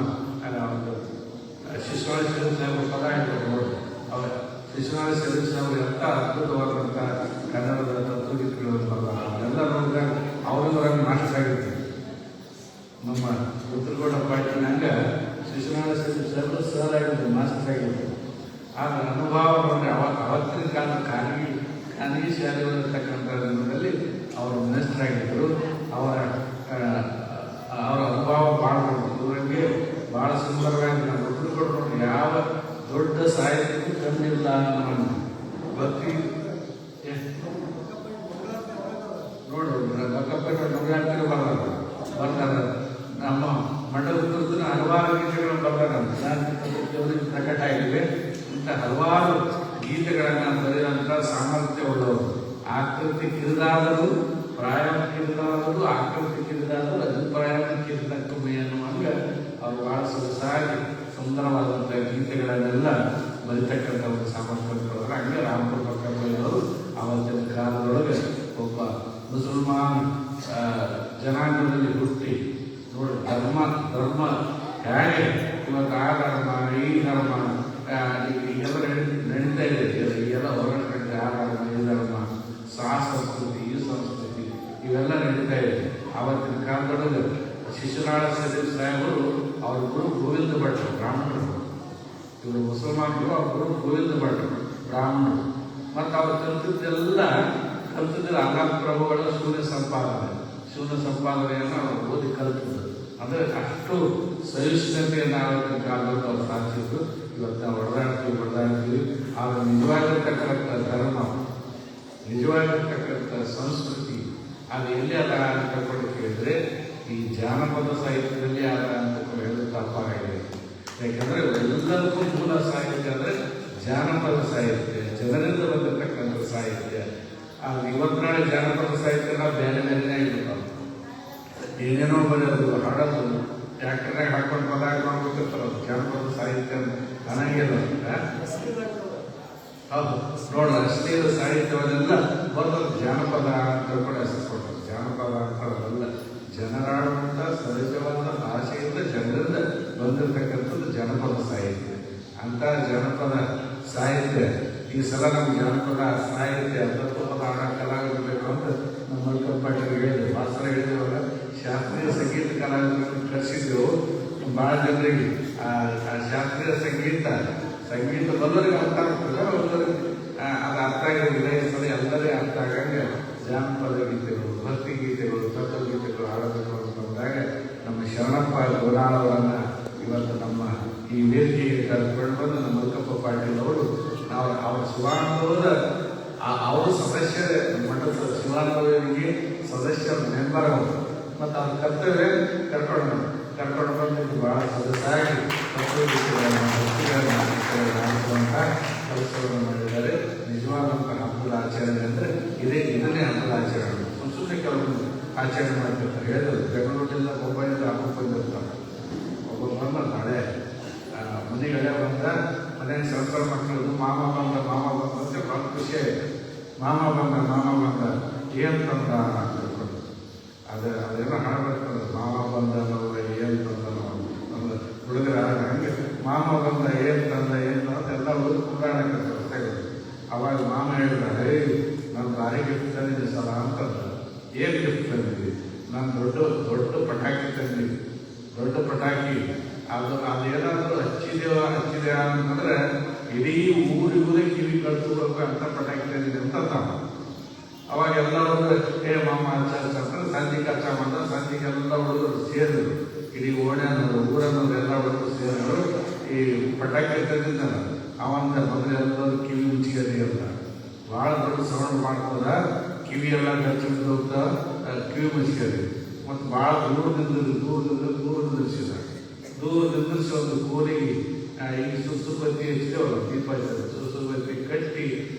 ಶಿಶುನಾಳ ಶರೀಫ್ ಸಾಹೇಬ್ ಪದ ಇರ್ಬೋದು. ಅವರ ಶಿಶುನಾಳ ಶರೀಫ್ ಸಾಹೇಬ್ ಎಂಥ ಅದ್ಭುತವಾದಂಥ ಕನ್ನಡದ ತತ್ವಗೀತೆಗಳನ್ನು ಬರಲ್ಲ ಅವರೆಲ್ಲ ನೋಡಿದಾಗ ಅವರೆಲ್ಲ ನಾಶ ಆಗಿರ್ತೀವಿ. ನಮ್ಮ ರುದ್ರಗೌಡ ಪಾಟೀಲ್ನಂಗ ಶಿಶುನಾಳ ಶರೀಫ್ ಸಾಹೇಬ್ ಸರ್ ಆಗಿದ್ದು ಮಾಸ್ಟರ್ ಆಗಿರ್ತೀವಿ. ಆಗ ಅನುಭವ ಅಂದರೆ ಅವತ್ತಿನ ಕಾಲದ ಖಾನಗಿ ಶಾಲೆಗಳಿರ್ತಕ್ಕಂಥ ದಿನದಲ್ಲಿ ಅವರು ಮಿನಿಸ್ಟರ್ ಆಗಿದ್ದರು. ಅವರ ಅನುಭವ ಭಾಳ ದೂರಂಗೆ ಭಾಳ ಸುಂದರವಾಗಿ ನಾವು ರುದ್ರಗೌಡರು ಯಾವ ದೊಡ್ಡ ಸಾಹಿತ್ಯಕ್ಕೂ ಕಮ್ಮಿಲ್ಲ ಅನ್ನೋ ಭಕ್ತಿ ನೋಡು ಬಕ್ಕಪ್ಪ ನೂರಾಂತರ ಬರ್ತಾರೆ. ನಮ್ಮ ಮಂಡಲದ ಹಲವಾರು ಗೀತೆಗಳು ಬರ್ತಾರೆ ಪ್ರಕಟ ಆಗಿವೆ. ಇಂಥ ಹಲವಾರು ಗೀತೆಗಳನ್ನು ಬರೆಯುವಂಥ ಸಾಮರ್ಥ್ಯ ಉಳ್ಳವರು. ಆಕೃತಿ ಕಿರಿದಾದರೂ ಪ್ರಾಯಕ್ಕೆ ಕಿರಿದಾದರೂ ಆಕೃತಿ ಕಿರಿದಾದರೂ ಅಭಿಪ್ರಾಯಕ್ಕೆ ಕಿರಿದಕ್ಕುಮೆ ಅನ್ನುವಂಗ ಅವರು ಭಾಳ ಸೊಗಸಾಗಿ ಸುಂದರವಾದಂಥ ಗೀತೆಗಳನ್ನೆಲ್ಲ ಬರೀತಕ್ಕಂಥ ಒಂದು ಸಾಮರ್ಥ್ಯ ಉಳ್ಳವರು. ಹಂಗೆ ರಾಮಪುರ ಬಕ್ಕಪ್ಪಯ್ಯವರು ಆವತ್ತಿನ ಕಾಲದೊಳಗೆ ಒಬ್ಬ ಮುಸಲ್ಮಾನ್ ಜನಾಂಗದಲ್ಲಿ ಹುಟ್ಟಿ ನೋಡಿ ಧರ್ಮ ಹೇಗೆ ಇವತ್ತು ಆ ಧರ್ಮ ಈ ಧರ್ಮ ಎಲ್ಲ ನಡೀತಾ ಇದೆ. ಎಲ್ಲ ಹೊರಗಡೆ ಆ ಧರ್ಮ ಈ ಧರ್ಮ ಆ ಸಂಸ್ಕೃತಿ ಈ ಸಂಸ್ಕೃತಿ ಇವೆಲ್ಲ ನಡೀತಾ ಇದೆ. ಆವತ್ತಿನ ಕಾಲದೊಳಗೆ ಶಿಶುನಾಳ ಶರೀಫ್ ಸಾಹೇಬರು ಅವ್ರ ಗುರು ಗೋವಿಂದ ಭಟ್ರು ಬ್ರಾಹ್ಮಣರು. ಇವರು ಮುಸಲ್ಮಾನರು, ಅವ್ರ ಗುರು ಗೋವಿಂದ ಭಟ್ರು ಬ್ರಾಹ್ಮಣರು. ಮತ್ತು ಅವ್ರು ಕಲ್ತಿದ್ದೆಲ್ಲ ಅನಾಥ ಪ್ರಭುಗಳ ಶೂನ್ಯ ಸಂಪಾದನೆಯನ್ನು ಅವರು ಓದಿ ಕಲ್ತಿದ್ರು. ಅಂದರೆ ಅಷ್ಟು ಸಹಿಷ್ಣುತೆಯನ್ನು ಆವತ್ತಿನ ಕಾಲದಲ್ಲಿ ಅವ್ರು ಸಾಧಿಸಿದ್ರು. ಇವತ್ತು ನಾವು ಹೊಡೆದಾಡ್ತೀವಿ. ಆಗ ನಿಜವಾಗಿರ್ತಕ್ಕಂಥ ಧರ್ಮ, ನಿಜವಾಗಿರ್ತಕ್ಕಂಥ ಸಂಸ್ಕೃತಿ ಅದು ಎಲ್ಲಿ ಅದ ಅಂತ ಕೇಳಿದ್ರೆ ಈ ಜಾನಪದ ಸಾಹಿತ್ಯದಲ್ಲಿ ಅದ ಅಂತ ಹೇಳೋದು ತಪ್ಪಾಗಿದೆ. ಯಾಕಂದರೆ ಎಲ್ಲದಕ್ಕೂ ಮೂಲ ಸಾಹಿತ್ಯ ಅಂದರೆ ಜಾನಪದ ಸಾಹಿತ್ಯ, ಜನರಿಂದ ಬಂದಿರತಕ್ಕಂಥ ಸಾಹಿತ್ಯ. ಇವತ್ತು ನಾಳೆ ಜಾನಪದ ಸಾಹಿತ್ಯ ಬೇರೆ ಬೇರೆನೇ ಆಗಿರ್ತಾವೆ. ಏನೇನೋ ಬರೆಯೋದು, ಹಾಡೋದು, ಟ್ಯಾಕ್ಟರ್ನಾಗ ಹಾಕೊಂಡು ಪದ ಹಾಕೊಂಡ್ಬಿಟ್ಟಿರ್ತಾರೆ. ಜಾನಪದ ಸಾಹಿತ್ಯ ಅನ್ನಂಗಿಲ್ಲ. ಹೌದು ನೋಡ್ರಿ, ಅಶ್ಲೀಲ ಸಾಹಿತ್ಯವನ್ನೆಲ್ಲ ಬರೋದು ಜಾನಪದ ಅಂತ ಕೂಡ ಹೆಸರು ಕೊಡ್ತಾರೆ. ಜಾನಪದ ಅಂತಾರಲ್ಲ, ಜನರಾಡುವಂಥ ಸಹಜವಾದ ಭಾಷೆಯಿಂದ ಜನರಿಂದ ಬಂದಿರತಕ್ಕಂಥದ್ದು ಜನಪದ ಸಾಹಿತ್ಯ. ಅಂಥ ಜನಪದ ಸಾಹಿತ್ಯ ಈ ಸಲ ನಮ್ಮ ಜನಪದ ಸಾಹಿತ್ಯ ತತ್ವಪದ ಕಲಾವಿದರು ಬೇಕು ಅಂತ ನಮ್ಮ ಮಲ್ಕಪ್ಪ ಪಾಟೀಲ್ ಹೇಳಿದ್ರು. ಭಾಷಣ ಹೇಳಿದವಾಗ ಶಾಸ್ತ್ರೀಯ ಸಂಗೀತ ಕಲಾವಿದರನ್ನು ಕಲಿಸಿದ್ದೆವು. ಭಾಳ ಜನರಿಗೆ ಆ ಶಾಸ್ತ್ರೀಯ ಸಂಗೀತ ಬಲ್ಲರಿಗೆ ಅರ್ಥ ಆಗ್ತದೆ, ಎಲ್ಲರಿಗೆ ಅದು ಅರ್ಥ ಆಗಿರೋದಿಲ್ಲ. ಈ ಸಲ ಎಲ್ಲರೇ ಅರ್ಥ ಆಗಂಗೆ ಜಾನಪದ ಗೀತೆಗಳು, ಭಕ್ತಿ ಗೀತೆಗಳು, ತತ್ವಗೀತೆಗಳು ಆಡಬೇಕು ಅಂತ ಬಂದಾಗ ನಮ್ಮ ಶರಣಪ್ಪ ಗೋನಾಳವರನ್ನು ಇವತ್ತು ನಮ್ಮ ಈ ವೇದಿಕೆಗೆ ಕರೆದುಕೊಂಡು ಬಂದು ನಮ್ಮ ಮಲ್ಕಪ್ಪ ಪಾಟೀಲ್ ಅವರು ಅವರ ಶಿವಾನಂದವರ ಅವರು ಸದಸ್ಯರೇ, ಮಠದ ಶಿವಾನಂದವರಿಗೆ ಸದಸ್ಯರ ಮೆಂಬರ್ ಅವರು. ಮತ್ತು ಅವ್ರ ಕರ್ತವ್ಯ ಕರ್ಕೊಂಡು ಬಂದಿದ್ದು ಭಾಳ ಸೊಗಸಾಗಿ ತತ್ವಗೀತೆಗಳನ್ನು ಭಕ್ತಿಗಳನ್ನು ಕೆಲಸವನ್ನು ಮಾಡಿದ್ದಾರೆ. ನಿಜವಾದಂಥ ಹಬ್ಬದ ಆಚರಣೆ ಅಂದರೆ ಇದನ್ನೇ ಹಬ್ಬದ ಆಚರಣೆ. ಸುಮ್ಮನೆ ಕೆಲವರು ಆಚರಣೆ ಮಾಡ್ತಿರ್ತಾರೆ. ಹೇಳಿದ್ರು ಬೆಂಗಳೂರಿನಿಂದ ಮುಂಬೈಯಿಂದ ಹಬ್ಬಕ್ಕೆ ಬಂದಿರ್ತಾರೆ. ಒಬ್ಬರು ಬಂದ ನಾಳೆ ಮನೆಗೆ ಹಳೆ ಬಂದ ಮನೆಗೆ ಸಣ್ಣ ಮಕ್ಕಳದ್ದು ಮಾಮ ಬಂದ ಅಂತ ಭಾಳ ಖುಷಿ ಆಯಿತು. ಮಾಮ ಬಂದ ಏನು ತಂದ ಅಂತ ತಿಳ್ಕೊಂಡು ಅದೆಲ್ಲ ಹಾಡಬೇಕು. ಮಾಮ ಬಂದ ಏನು ತಂದ ನಮ್ಮ ಹುಡುಗರ ಹಂಗೆ ಮಾಮ ಬಂದ ಏನು ತಂದ ಎಲ್ಲ ಓದಿ ಕುಂದಾಡಕ್ಕೆ. ಅವಾಗ ಮಾಮ ಹೇಳಿದ, ನಾನು ಭಾರಿ ಗಿಫ್ಟ್ ತಂದಿದ್ದೆ ಸಲ ಅಂತಂದ. ಏನು ಗಿಫ್ಟ್ ತಂದಿದ್ವಿ? ನಾನು ದೊಡ್ಡ ಪಟಾಕಿ ತಂದಿದ್ವಿ. ದೊಡ್ಡ ಪಟಾಕಿ ಅದೇನಾದರೂ ಹಚ್ಚಿ ಹಚ್ಚಿದೆ ಅಂತಂದ್ರೆ ಇಡೀ ಊರಿಗೂರೇ ಕಿವಿ ಕಳ್ಸ್ಬೇಕು ಅಂತ ಪಟಾಕಿ ತಂದಿದೆ ಅಂತ ಅವಾಗ ಎಲ್ಲರೂ ಏ ಮಾಮ ಹಚ್ಚಂದ್ರೆ ಸಂಜೆಗೆ ಹಚ್ಚ ಮಾಡಿದ್ರೆ ಸಂಜೆಗೆ ಎಲ್ಲ ಹುಡುಗರು ಸೇರಿದ್ರು. ಇಡೀ ಊರನ್ನೋರು ಎಲ್ಲ ಹುಡುಗರು ಸೇರಿದ್ರು. ಈ ಪಟಾಕಿ ತಂದಿದ್ದಾನ ಅವಂತ ಮೊದಲು ಎಲ್ಲರೂ ಕಿವಿ ಮುಚ್ಚಿಗದೆ ಅಂತ ಭಾಳ ದೊಡ್ಡ ಸೌಂಡ್ ಮಾಡ್ಬೋದ ಕಿವಿ ಎಲ್ಲ ಗಚ್ಚಿಟ್ಟು ಹೋಗ್ತಾ ಕಿವಿ ಮುಚ್ಚಿಗದೆ ಮತ್ತು ಭಾಳ ದೂರ ನಿಂದಿರಿಸಿದ ನಿಂದಿರಿಸಿ ಒಂದು ಕೋರಿಗೆ ಈ ಸುಸುಬತ್ತಿ ಹಚ್ಚಿದೇವಲ್ಲ ದೀಪ ಹಚ್ಚಿದ ಸುಸುಬತ್ತಿ ಕಟ್ಟಿ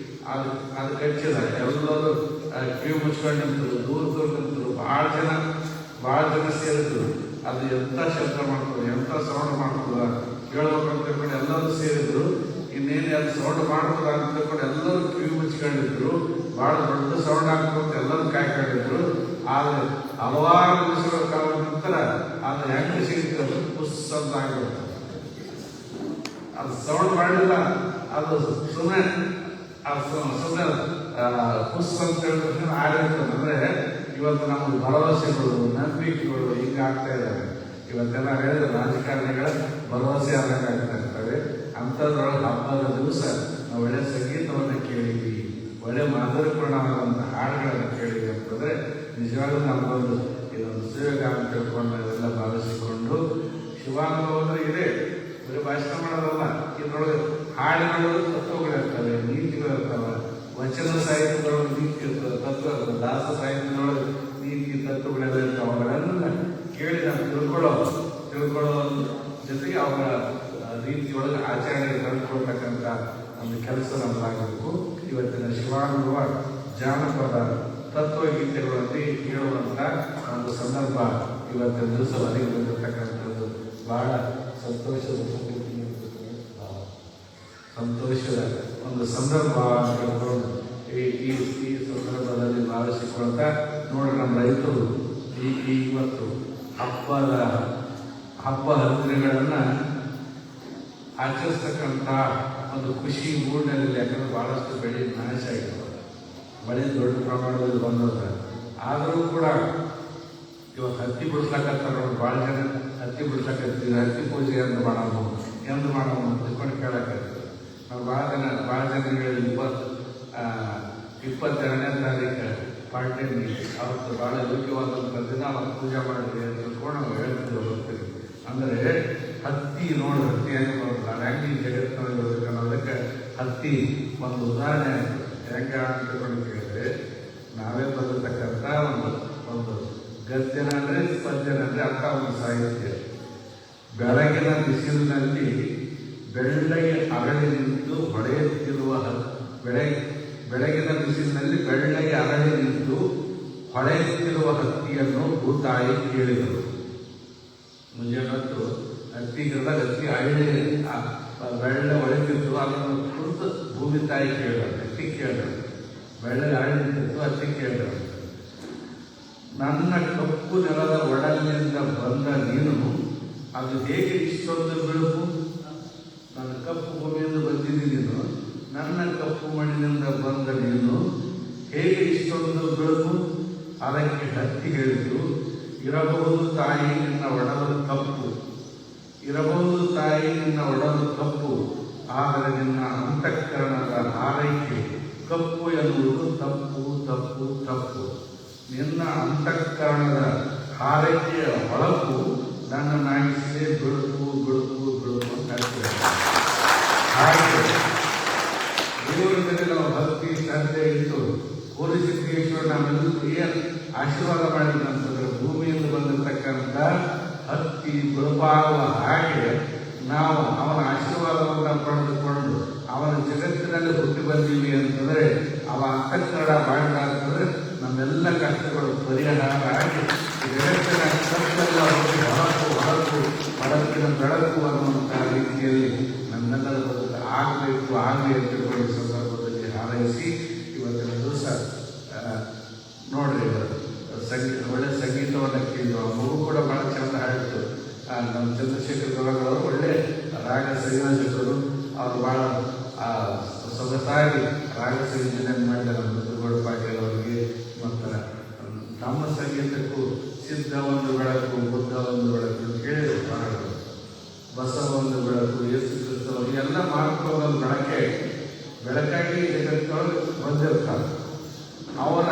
ಅದು ಕಚ್ಚಿದ ಎಲ್ಲರೂ ಕಿವಿ ಮುಚ್ಕೊಂಡು ನಿಂತರು ದೂರ ನಿಂತರು. ಭಾಳ ಜನ ಸೇರಿದ್ರು. ಅದು ಎಂಥ ಶಬ್ದ ಮಾಡ್ತದೆ ಎಂಥ ಸೌಂಡ್ ಮಾಡ್ತದ ಕೇಳ್ಬೇಕಂತ ತಿಳ್ಕೊಂಡು ಎಲ್ಲರೂ ಸೇರಿದ್ರು. ಇನ್ನೇನು ಅದು ಸೌಂಡ್ ಮಾಡ್ತದ ಅಂತ ತಿಳ್ಕೊಂಡು ಎಲ್ಲರೂ ಕಿವಿ ಮುಚ್ಕೊಂಡಿದ್ರು. ಭಾಳ ದೊಡ್ಡ ಸೌಂಡ್ ಆಗ್ತದೆ ಎಲ್ಲರೂ ಕಾಯ್ಕೊಂಡಿದ್ರು. ಆದರೆ ಹಲವಾರು ದಿವಸಗಳ ಕಾಲದ ನಂತರ ಅದು ಹೆಂಗೆ ಸಿಗ್ತದೆ ಪುಸ್ ಅಂತ ಆಗಿರುತ್ತೆ. ಅದು ಸೌಂಡ್ ಮಾಡಲಿಲ್ಲ, ಅದು ಸುಮ್ಮನೆ ಪುಸ್ ಅಂತ ಹೇಳಿದ್ರೆ ಆಗಿರ್ತದೆ. ಅಂದರೆ ಇವತ್ತು ನಮಗೆ ಭರವಸೆಗಳು ನಂಬಿಕೆಗಳು ಹಿಂಗೆ ಆಗ್ತಾ ಇದ್ದಾವೆ. ಇವತ್ತೆಲ್ಲ ಹೇಳಿದ್ರೆ ರಾಜಕಾರಣಿಗಳ ಭರವಸೆ ಆದಂಗೆ ಆಗ್ತಾ ಇರ್ತವೆ. ಅಂಥದ್ರೊಳಗೆ ಹಬ್ಬದ ದಿವಸ ನಾವು ಒಳ್ಳೆ ಸಂಗೀತವನ್ನು ಕೇಳಿದ್ವಿ, ಒಳ್ಳೆ ಮಾಧುರ್ಯಪೂರ್ಣವಾದಂಥ ಹಾಡುಗಳನ್ನು ಕೇಳಿದ್ವಿ ಅಂತಂದರೆ ನಿಜವಾಗ್ಲೂ ನಮಗೊಂದು ಇದೊಂದು ಸುಯೋಗ ಅಂತ ತಿಳ್ಕೊಂಡು ಅದೆಲ್ಲ ಭಾವಿಸಿಕೊಂಡು ಶಿವಾನುಭವ ಅಂದರೆ ಇದೆ. ಬರೀ ಭಾಷಣ ಮಾಡೋದಲ್ಲ, ಇದರೊಳಗೆ ಹಾಡುಗಳು ತತ್ವಗಳಿರ್ತವೆ, ನೀತಿಗಳಿರ್ತವೆ, ವಚನ ಸಾಹಿತ್ಯದೊಳಗೆ ನೀತಿ ಇರ್ತದೆ, ತತ್ವ ಇರ್ತದೆ, ದಾಸ ಸಾಹಿತ್ಯದೊಳಗೆ ನೀತಿ ತತ್ವಗಳೆಲ್ಲ ಇರ್ತವೆ. ಅವುಗಳನ್ನೆಲ್ಲ ಕೇಳಿ ನಾವು ತಿಳ್ಕೊಳ್ಳೋ ಜೊತೆಗೆ ಅವರ ರೀತಿಯೊಳಗೆ ಆಚರಣೆ ತಂದುಕೊಳ್ತಕ್ಕಂಥ ಒಂದು ಕೆಲಸ ನಮ್ಮದಾಗಬೇಕು. ಇವತ್ತಿನ ಶಿವಾನುಭವ ಜಾನಪದ ತತ್ವಗೀತೆಗಳಲ್ಲಿ ಕೇಳುವಂಥ ಒಂದು ಸಂದರ್ಭ ಇವತ್ತಿನ ದಿವಸ ಒದಗಿ ಬಂದಿರತಕ್ಕಂಥದ್ದು ಬಹಳ ಸಂತೋಷದ ಒಂದು ಸಂದರ್ಭ ಅಂತ ಈ ಸಂದರ್ಭದಲ್ಲಿ ಭಾವಿಸಿಕೊಳ್ತಾ ನೋಡಿ ನಮ್ಮ ರೈತರು ಇವತ್ತು ಹಬ್ಬ ಹರಿದಿನಗಳನ್ನು ಆಚರಿಸ್ತಕ್ಕಂಥ ಒಂದು ಖುಷಿ ಮೂಡಿನಲ್ಲಿ. ಯಾಕಂದ್ರೆ ಭಾಳಷ್ಟು ಬೆಳೆ ನಾಶ ಆಗಿರ್ತದೆ, ಮಳೆ ದೊಡ್ಡ ಪ್ರಮಾಣದಲ್ಲಿ ಬಂದದ. ಆದರೂ ಕೂಡ ಇವತ್ತು ಹತ್ತಿ ಬಿಡಿಸ್ಲಾಕತ್ತಾರೆ ನೋಡಿ, ಭಾಳ ಜನ ಹತ್ತಿ ಬಿಡಿಸ್ಲಾಕತ್ತೀವಿ, ಹತ್ತಿ ಪೂಜೆ ಎಂದು ಮಾಡೋಣ ತಿಳ್ಕೊಂಡು ಕೇಳಾಕತ್ತೀವಿ. ನಾವು ಭಾಳ ಜನ ಹೇಳಿ 22ನೇ ತಾರೀಕು ಪಾರ್ಟಿ ಅವತ್ತು ಭಾಳ ಯೋಗ್ಯವಾದಂಥ ದಿನ ಅವತ್ತು ಪೂಜೆ ಮಾಡಿದ್ವಿ ಅಂತ ತಿಳ್ಕೊಂಡು ನಾವು ಹೇಳ್ತಿದ್ವಿ ಹೋಗ್ತೀವಿ. ಅಂದರೆ ಹತ್ತಿ ಹೆಂಗೆ ಬರೋದಿಲ್ಲ, ಹೆಂಗೆ ಜಗತ್ತಿನೊಳಗೆ ಅನ್ನೋದಕ್ಕೆ ಹತ್ತಿ ಒಂದು ಉದಾಹರಣೆ ಹೆಂಗೆ ಅಂತ ಕೇಳಿದ್ರೆ, ನಾವೇ ಬರತಕ್ಕಂಥ ಒಂದು ಗದ್ಯನ ಅಂದರೆ ಪದ್ಯನ ಅಂದರೆ ಅಂತ ಒಂದು ಸಾಹಿತ್ಯ. ಬೆಳಗಿನ ಬಿಸಿಲಿನಲ್ಲಿ ಬೆಳ್ಳಗೆ ಅರಳಿ ನಿಂತು ಹೊಳೆಯುತ್ತಿರುವ ಬೆಳಗಿನ ಬಿಸಿಲಿನಲ್ಲಿ ಬೆಳ್ಳಗೆ ಅರಳಿ ನಿಂತು ಹೊಳೆಯುತ್ತಿರುವ ಹತ್ತಿಯನ್ನು ಭೂತಾಯಿ ಕೇಳಿದರು. ಮುಂಜಾನೆ ಹೊತ್ತು ಹತ್ತಿ ಗಿಡದಾಗ ಹತ್ತಿ ಹಳ್ಳಿ ಬೆಳ್ಳ ಹೊಳೆತಿತ್ತು, ಅದನ್ನು ಕುರಿತು ಭೂಮಿ ತಾಯಿ ಕೇಳಿದ್ರು, ಹತ್ತಿ ಕೇಳಿದ್ರು. ಬೆಳ್ಳಗೆ ಹಳ್ಳಿ ನಿಂತಿತ್ತು, ಹತ್ತಿ ಕೇಳಿದ್ರು. ನನ್ನ ಕಪ್ಪು ನೆಲದ ಒಡಲಿನಿಂದ ಬಂದ ನೀನು ಅದು ಹೇಗೆ ಇಷ್ಟೊಂದು ಬೆಳಕು? ನನ್ನ ಕಪ್ಪು ಭೂಮಿಯಿಂದ ಬಂದಿದ್ದೀನಿ ನೀನು, ನನ್ನ ಕಪ್ಪು ಮಣ್ಣಿನಿಂದ ಬಂದ ನೀನು ಹೇಗೆ ಇಷ್ಟೊಂದು ಬೆಳಕು? ಅದಕ್ಕೆ ಹತ್ತಿ ಹೇಳಿತು, ಇರಬಹುದು ತಾಯಿ ನಿನ್ನ ಒಡಲು ಕಪ್ಪು, ಇರಬಹುದು ತಾಯಿ ನಿನ್ನ ಒಡಲು ಕಪ್ಪು, ಆದರೆ ನಿನ್ನ ಅಂತಃಕರಣದ ಹಾರೈಕೆ ಕಪ್ಪು ಎನ್ನುವುದು ತಪ್ಪು ತಪ್ಪು ತಪ್ಪು. ನಿನ್ನ ಅಂತಃಕರಣದ ಹಾರೈಕೆಯ ಹೊಳಪು ನನ್ನ ನಾಗಿಸಿದೆ ಬೆಳಕು ಬೆಳಕು ಬೆಳಕು ಅಂತ ಹೇಳ್ತೇವೆ. ಹಾಗೆ ದೇವರಲ್ಲಿ ನಾವು ಭಕ್ತಿ ಶ್ರದ್ಧೆ ಇಟ್ಟು ಕೋಲಿಸಿದ್ದೇಶ್ವರ ನಮ್ಮೆಲ್ಲರೂ ಏನು ಆಶೀರ್ವಾದ ಮಾಡಿದಂತಂದ್ರೆ ಭೂಮಿಯಿಂದ ಬಂದಿರತಕ್ಕಂಥ ಹತ್ತಿ ಬೆಳಪಾಗುವ ಹಾಗೆ ನಾವು ಅವನ ಆಶೀರ್ವಾದವನ್ನು ಪಡೆದುಕೊಂಡು ಅವನ ಜಗತ್ತಿನಲ್ಲಿ ಹುಟ್ಟಿ ಬಂದೀವಿ ಅಂತಂದರೆ ಅವ ಅಂತಃಕರಣ ಮಾಡಿದ ಅಂತಂದರೆ ನಮ್ಮೆಲ್ಲ ಕಷ್ಟಗಳು ಪರಿಹಾರ ಆಗಿ ಜಗತ್ತಿನ ಕಷ್ಟೆಲ್ಲ ಹೊರತು ಹೊರಗಿನ ಬೆಳಕು ಅನ್ನುವಂಥ ರೀತಿಯಲ್ಲಿ ನಮ್ಮೆಲ್ಲರ ಬದುಕು ಆಗಬೇಕು ಆಗಲಿ ಅಂತ ತಿಳ್ಕೊಳ್ಳೋ ಸಂದರ್ಭದಲ್ಲಿ ಹಾರೈಸಿ ಇವತ್ತಿನ ದಿವಸ ನೋಡ್ರಿ ಒಳ್ಳೆ ಸಂಗೀತವನ್ನು ಕೇಳಿದ್ರು. ಆ ಮಗು ಕೂಡ ಭಾಳ ಚೆಂದ ಹಾಡಿತು. ನಮ್ಮ ಚಂದ್ರಶೇಖರ್ ಗೌಡಗಳವರು ಒಳ್ಳೆ ರಾಗ ಸಂಯೋಜಕರು. ಅವರು ಭಾಳ ಸೊಗಸಾಗಿ ರಾಗ ಸಂಯೋಜನೆ ಮಾಡಿದ ನಮ್ಮ ದುರ್ಗೋಡ ಪಾಟೀಲ್ ಅವರಿಗೆ. ಮತ್ತು ನಮ್ಮ ಸಂಗೀತಕ್ಕೂ ಸಿದ್ಧ ಒಂದು ಬೆಳಕು, ಬುದ್ಧ ಒಂದು ಬೆಳಕು ಕೇಳಿ ಹಾಡೋದು, ಬಸವ ಒಂದು ಬೆಳಕು, ಮಹತ್ವದ ಬೆಳಕಾಗಿ ಜಗತ್ತೊಳಗೆ ಬಂದಿರ್ತಾರೆ. ಅವರ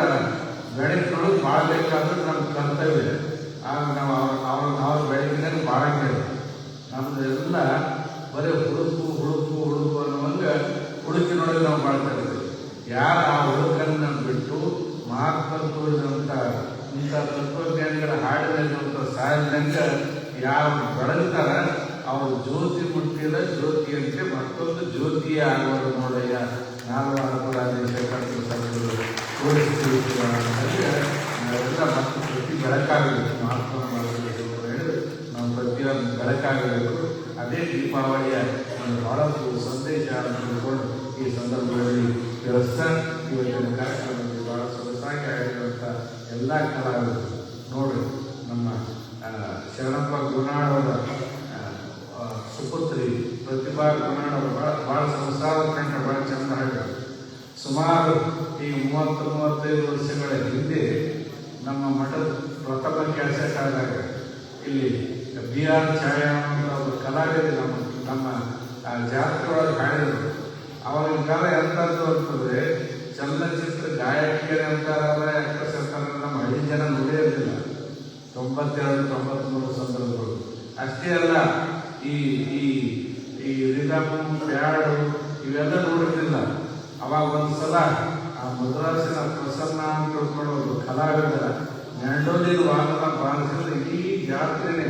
ಬೆಳಕಿನೊಳಗೆ ಬಾಳಬೇಕಾದ್ರೆ ನಮ್ಮ ಕರ್ತವ್ಯ. ಆಗ ನಾವು ಅವ್ರ ಬೆಳಕಿನಲ್ಲಿ ಬಾಳಂಗಿಲ್ಲ. ನಮ್ಮದು ಎಲ್ಲ ಬರೀ ಹುಡುಕು ಅನ್ನುವಂಗೆ ಹುಡುಕಿನೊಳಗೆ ನಾವು ಬಾಳ್ತಾ ಇದ್ದೀವಿ. ಯಾರು ಆ ಹುಡುಕನ್ನು ಬಿಟ್ಟು ಮಹಾತ್ಮ ತೋರಿದಂಥ ಇಂಥ ತತ್ವಜ್ಞಾನಿಗಳ ಹಾಡಿನಲ್ಲಿರುವಂಥ ಸಾಲಿನಂಗೆ ಯಾರು ಬೆಳಗ್ತಾರ ಅವರು ಜ್ಯೋತಿ ಮುಟ್ಟಿದ ಜ್ಯೋತಿಯಂತೆ ಮತ್ತೊಂದು ಜ್ಯೋತಿಯ ಆಗುವರು ನೋಡಯ್ಯ ನಾಲ್ವಾರ ದೇಶ ತೋರಿಸ್ತೀವಿ ನಾವೆಲ್ಲ ಮತ್ತು ಪ್ರತಿ ಬೆಳಕಾಗಬೇಕು. ಮಹಾತ್ಮನ ಮಾಡಬೇಕು ಹೇಳಿದ್ರೆ ನಾವು ಪ್ರತಿಯೊಂದು ಬೆಳಕಾಗಬೇಕು. ಅದೇ ದೀಪಾವಳಿಯ ಒಂದು ಬಹಳ ಸಂದೇಶ ತಿಳ್ಕೊಂಡು ಈ ಸಂದರ್ಭದಲ್ಲಿ ವ್ಯವಸ್ಥೆ ಇವತ್ತಿನ ಕಾರ್ಯಕ್ರಮದಲ್ಲಿ ಬಹಳ ಸೊಗಸಾಗಿ ಆಗಿರುವಂಥ ಎಲ್ಲ ಕಲಾವಿದರು ನೋಡಿ. ನಮ್ಮ ಶರಣಪ್ಪ ಗುನಾಳವರ ಸುಪುತ್ರಿ ಪ್ರತಿಭಾ ಗುನಾಳವರು ಭಾಳ ಸಂಸಾರ ಕಂಡ ಭಾಳ ಚಂದ ಹಾಡಿದರು. ಸುಮಾರು ಈ 30-35 ವರ್ಷಗಳ ಹಿಂದೆ ನಮ್ಮ ಮಠದ ಪ್ರಥಮ ಕ್ಯಾಸೆಟ್ ಆದಾಗ ಇಲ್ಲಿ BR ಛಾಯಾ ಅಂತ ಒಬ್ಬ ಕಲಾವಿದರು ನಮ್ಮ ಜಾತ್ರೆ ಒಳಗೆ ಹಾಡಿದರು. ಆವಾಗಿನ ಕಾಲ ಎಂಥದ್ದು ಅಂತಂದರೆ ಚಲನಚಿತ್ರ ಗಾಯಕಿಯರು ಅಂತಾರಲ್ಲ, ಆ್ಯಕ್ಟ್ರೆಸ್ ಅಂತಾರಲ್ಲ, ನಮ್ಮ ಹಳ್ಳಿ ಜನ ನೋಡಿರಲಿಲ್ಲ. 92-93 ಸಂದರ್ಭಗಳು ಅಷ್ಟೇ ಅಲ್ಲ, ಈ ಈ ರಿದಮ್ ಪ್ಯಾಡು ಇವೆಲ್ಲ ನೋಡಿರಲಿಲ್ಲ. ಅವಾಗ ಒಂದು ಸಲ ಆ ಮದ್ರಾಸಿನ ಪ್ರಸನ್ನ ಅಂತ ತಿಳ್ಕೊಂಡು ಒಂದು ಕಲಾವಿದ ಮ್ಯಾಂಡೋಲಿನ ವಾದನ ಬಾರಿಸಿದ್ರೆ ಇಡೀ ಜಾತ್ರೆನೇ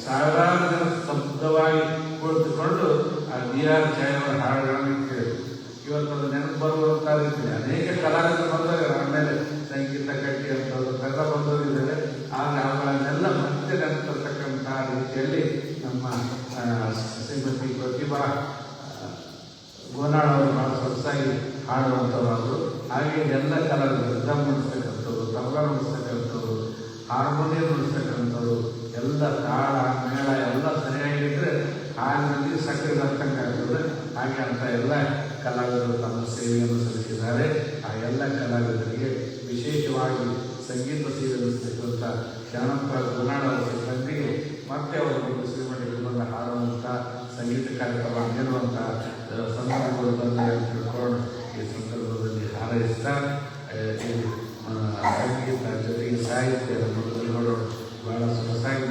ಸಾವಿರಾರು ಜನ ಸ್ತಬ್ಧವಾಗಿ ಕುಳಿತುಕೊಂಡು ಆ BR ಛಾಯಾವರ ಹಾಡುಗಳನ್ನು ಕೇಳಿದ್ರು. ಇವತ್ತು ಅದು ನೆನಪು ಬರುವಂಥ ರೀತಿ ಅನೇಕ ಕಲಾವಿದರು ಬಂದಾಗ ಆಮೇಲೆ ಸಂಗೀತ ಕಟ್ಟಿ ಅಂತವ್ರು ಕರೆದ ಬಂದವರಿದ್ದಾರೆ. ಆದರೆ ಅವುಗಳನ್ನೆಲ್ಲ ಮತ್ತೆ ನೆನಪಿರ್ತಕ್ಕಂಥ ರೀತಿಯಲ್ಲಿ ನಮ್ಮ ಶ್ರೀಮತಿ ಪ್ರತಿಭಾ ಗೋನಾಳ್ ಅವರು ಭಾಳ ಸೊಗಸಾಗಿ ಹಾಡುವಂಥವ್ರು. ಹಾಗೆ ಎಲ್ಲ ಕಲಾವಿದರು ರಿದಮ್ ನುಡಿಸ್ತಕ್ಕಂಥವ್ರು, ತಬಲ ನುಡಿಸ್ತಕ್ಕಂಥವ್ರು, ಹಾರ್ಮೋನಿಯಂ ನುಡಿಸ್ತಕ್ಕಂಥವ್ರು, ಎಲ್ಲ ತಾಳ ಮೇಳ ಎಲ್ಲ ಸರಿಯಾಗಿದ್ದರೆ ಹಾಡಿನಲ್ಲಿ ಸಕ್ಕರೆ ದಕ್ಕಂಗೆ ಆಗ್ತದೆ. ಹಾಗೆ ಅಂತ ಎಲ್ಲ ಕಲಾವಿದರು ತಮ್ಮ ಸೇವೆಯನ್ನು ಸಲ್ಲಿಸಿದ್ದಾರೆ. ಆ ಎಲ್ಲ ಕಲಾವಿದರಿಗೆ ವಿಶೇಷವಾಗಿ ಸಂಗೀತ ಸೇವೆ ಸಲ್ಲಿಸ್ತಕ್ಕಂಥ ಶರಣಪ್ಪ ಗುನಾಳ್ ಅವರ ಸಿಬ್ಬಂದಿಗೆ ಮತ್ತೆ ಅವರು ಶ್ರೀಮಠಕ್ಕೆ ಬಂದು ಹಾಡುವಂಥ ಸಂಗೀತ ಕಾರ್ಯಕ್ರಮ ನೀಡುವಂಥ ಸಂದರ್ಭಗಳು ಬಂದ ತಿಳ್ಕೊಂಡು ಈ ಸಂದರ್ಭದಲ್ಲಿ ಹಾರೈಸ್ತಾ ಸಂಗೀತ ಜೊತೆಗೆ ಸಾಹಿತ್ಯದ ನೋಡೋಣ ಬಹಳ ಸೊಗಸಾಗಿ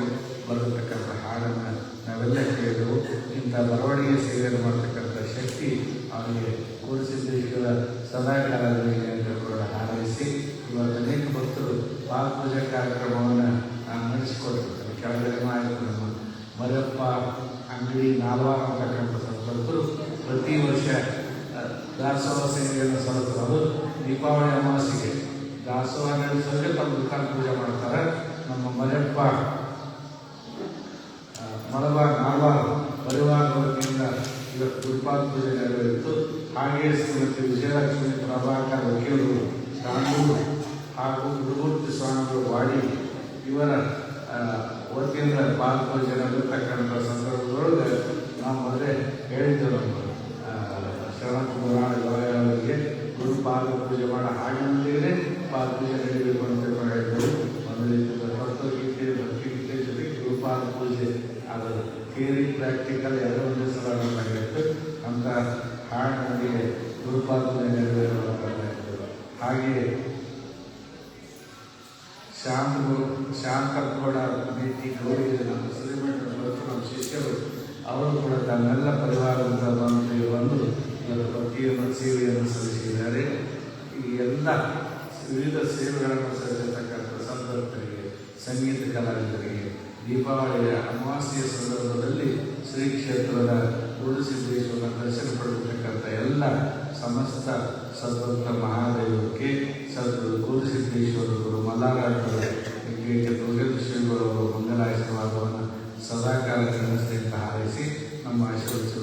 ಬರತಕ್ಕಂಥ ಹಾಡನ್ನು ನಾವೆಲ್ಲ ಕೇಳಿದೆವು. ಇಂಥ ಬರವಣಿಗೆ ಸೇವೆಯನ್ನು ಮಾಡತಕ್ಕಂಥ ಶಕ್ತಿ ಅವರಿಗೆ ಕೂಡಿಸಿದ್ದೇಶ್ವರ ಸದಾಕಾಲದಲ್ಲಿ ಅಂತ ಕೂಡ ಹಾರೈಸಿ ಇವತ್ತು ಅನೇಕ ಭಕ್ತರು ಪಾದಪೂಜೆ ಕಾರ್ಯಕ್ರಮವನ್ನು ನಡೆಸಿಕೊಟ್ಟಿರ್ತಾರೆ. ಕೆಳಗಡೆ ಆಯಿತು ನಮ್ಮ ಮರಿಯಪ್ಪ ಅಂಗಡಿ ನಾಲ್ವಾರ ಅಂತಕ್ಕಂಥ ಭಕ್ತರು ಪ್ರತಿ ವರ್ಷ ದಾಸೋಹ ಸೇವೆಯನ್ನು ಸಲ್ಲಿಸ್ತಾರೆ. ಅದು ದೀಪಾವಳಿ ಅಮಾವಾಸ್ಯೆಗೆ ದಾಸೋಹ ನಡೆಸೋರಿಗೆ ತಮ್ಮ ದುಕಾನ್ ಪೂಜೆ ಮಾಡ್ತಾರೆ. ನಮ್ಮ ಮರಿಯಪ್ಪ ಮಲಬಾರ್ ನಾಲ್ವಾರ ಪರಿವಾರ ವತಿಯಿಂದ ಇವತ್ತು ಗುರುಪಾದ ಪೂಜೆ ನೆರವೇರಿತು. ಹಾಗೆಯೇ ಶ್ರೀಮತಿ ವಿಜಯಲಕ್ಷ್ಮಿ ಪ್ರಭಾಕರ್ ವಕೀಲರು ದಾಂಡೂರು ಹಾಗೂ ಗುರುಮೂರ್ತಿ ಸ್ವಾಮಿಗಳು ವಾಡಿ ಇವರ ವತಿಯಿಂದ ಪಾದಪೂಜೆ ನಡೆದಿರ್ತಕ್ಕಂಥ ಸಂದರ್ಭದೊಳಗೆ ನಾವು ಮೊದಲೇ ಹೇಳಿದ್ದೆವು. ನಮ್ಮ ಶರಣಕುಮಾರ್ ಅವರಿಗೆ ಗುರು ಪಾದ ಪೂಜೆ ಮಾಡೋ ಹಾಗೆಂದೇ ಪಾದಪೂಜೆ ನಡೀಬೇಕು ಅಂತ ಹೇಳಿದ್ದೆವು. ಮೊದಲಿದ್ದ ಭಕ್ತಗೀತೆ ಭಕ್ತಿಗೀತೆ ಜೊತೆಗೆ ಗುರುಪಾದ ಪೂಜೆ ಅದು ಥಿಯರಿ ಪ್ರಾಕ್ಟಿಕಲ್ ಎಲ್ಲ ಒಂದೇ ಸಲ ನಮಗಾಗಿತ್ತು. ಅಂತ ಹಾಡಿನೊಂದಿಗೆ ಗುರುಪಾದ ಪೂಜೆ ನೆರವೇರುವಂಥದ್ದು. ಹಾಗೆಯೇ ಶಾಂತಗೌಡ ಭೇಟಿ ಗೌರಿ ನಮ್ಮ ಶ್ರೀಮಠದ ಮತ್ತು ನಮ್ಮ ಶಿಷ್ಯರು ಅವರು ಕೂಡ ತನ್ನೆಲ್ಲ ಪರಿವಾರದಿಂದ ಬಂದು ಇವರ ಪ್ರತಿಯೊಂದು ಸೇವೆಯನ್ನು ಸಲ್ಲಿಸಿದ್ದಾರೆ. ಈ ಎಲ್ಲ ವಿವಿಧ ಸೇವೆಗಳನ್ನು ಸಲ್ಲಿಸತಕ್ಕಂಥ ಸಂದರ್ಭಗಳಿಗೆ ಸಂಗೀತ ಕಲಾವಿದರಿಗೆ ದೀಪಾವಳಿಯ ಅಮಾವಾಸ್ಯೆಯ ಸಂದರ್ಭದಲ್ಲಿ ಶ್ರೀ ಕ್ಷೇತ್ರದ ಗುರುಸಿದ್ದೇಶ್ವರ ದರ್ಶನ ಪಡೆದಿರ್ತಕ್ಕಂಥ ಎಲ್ಲ ಸಮಸ್ತ ಸದ್ಭಕ್ತ ಮಹಾದೇವಕ್ಕೆ ಸದ್ಗುರು ಗುರುಸಿದ್ದೇಶ್ವರರು ಮಲ್ಲಾರಾಜರು ದುರ್ಗೇಂದ್ರ ಶ್ರೀಗಳು ಮಂಗಲಾಶೀರ್ವಾದವನ್ನು ಸದಾಕಾಲ ನಡೆಸಿ ಅಂತ ಹಾರೈಸಿ ನಮ್ಮ ಆಶೀರ್ವದಿಸಿದ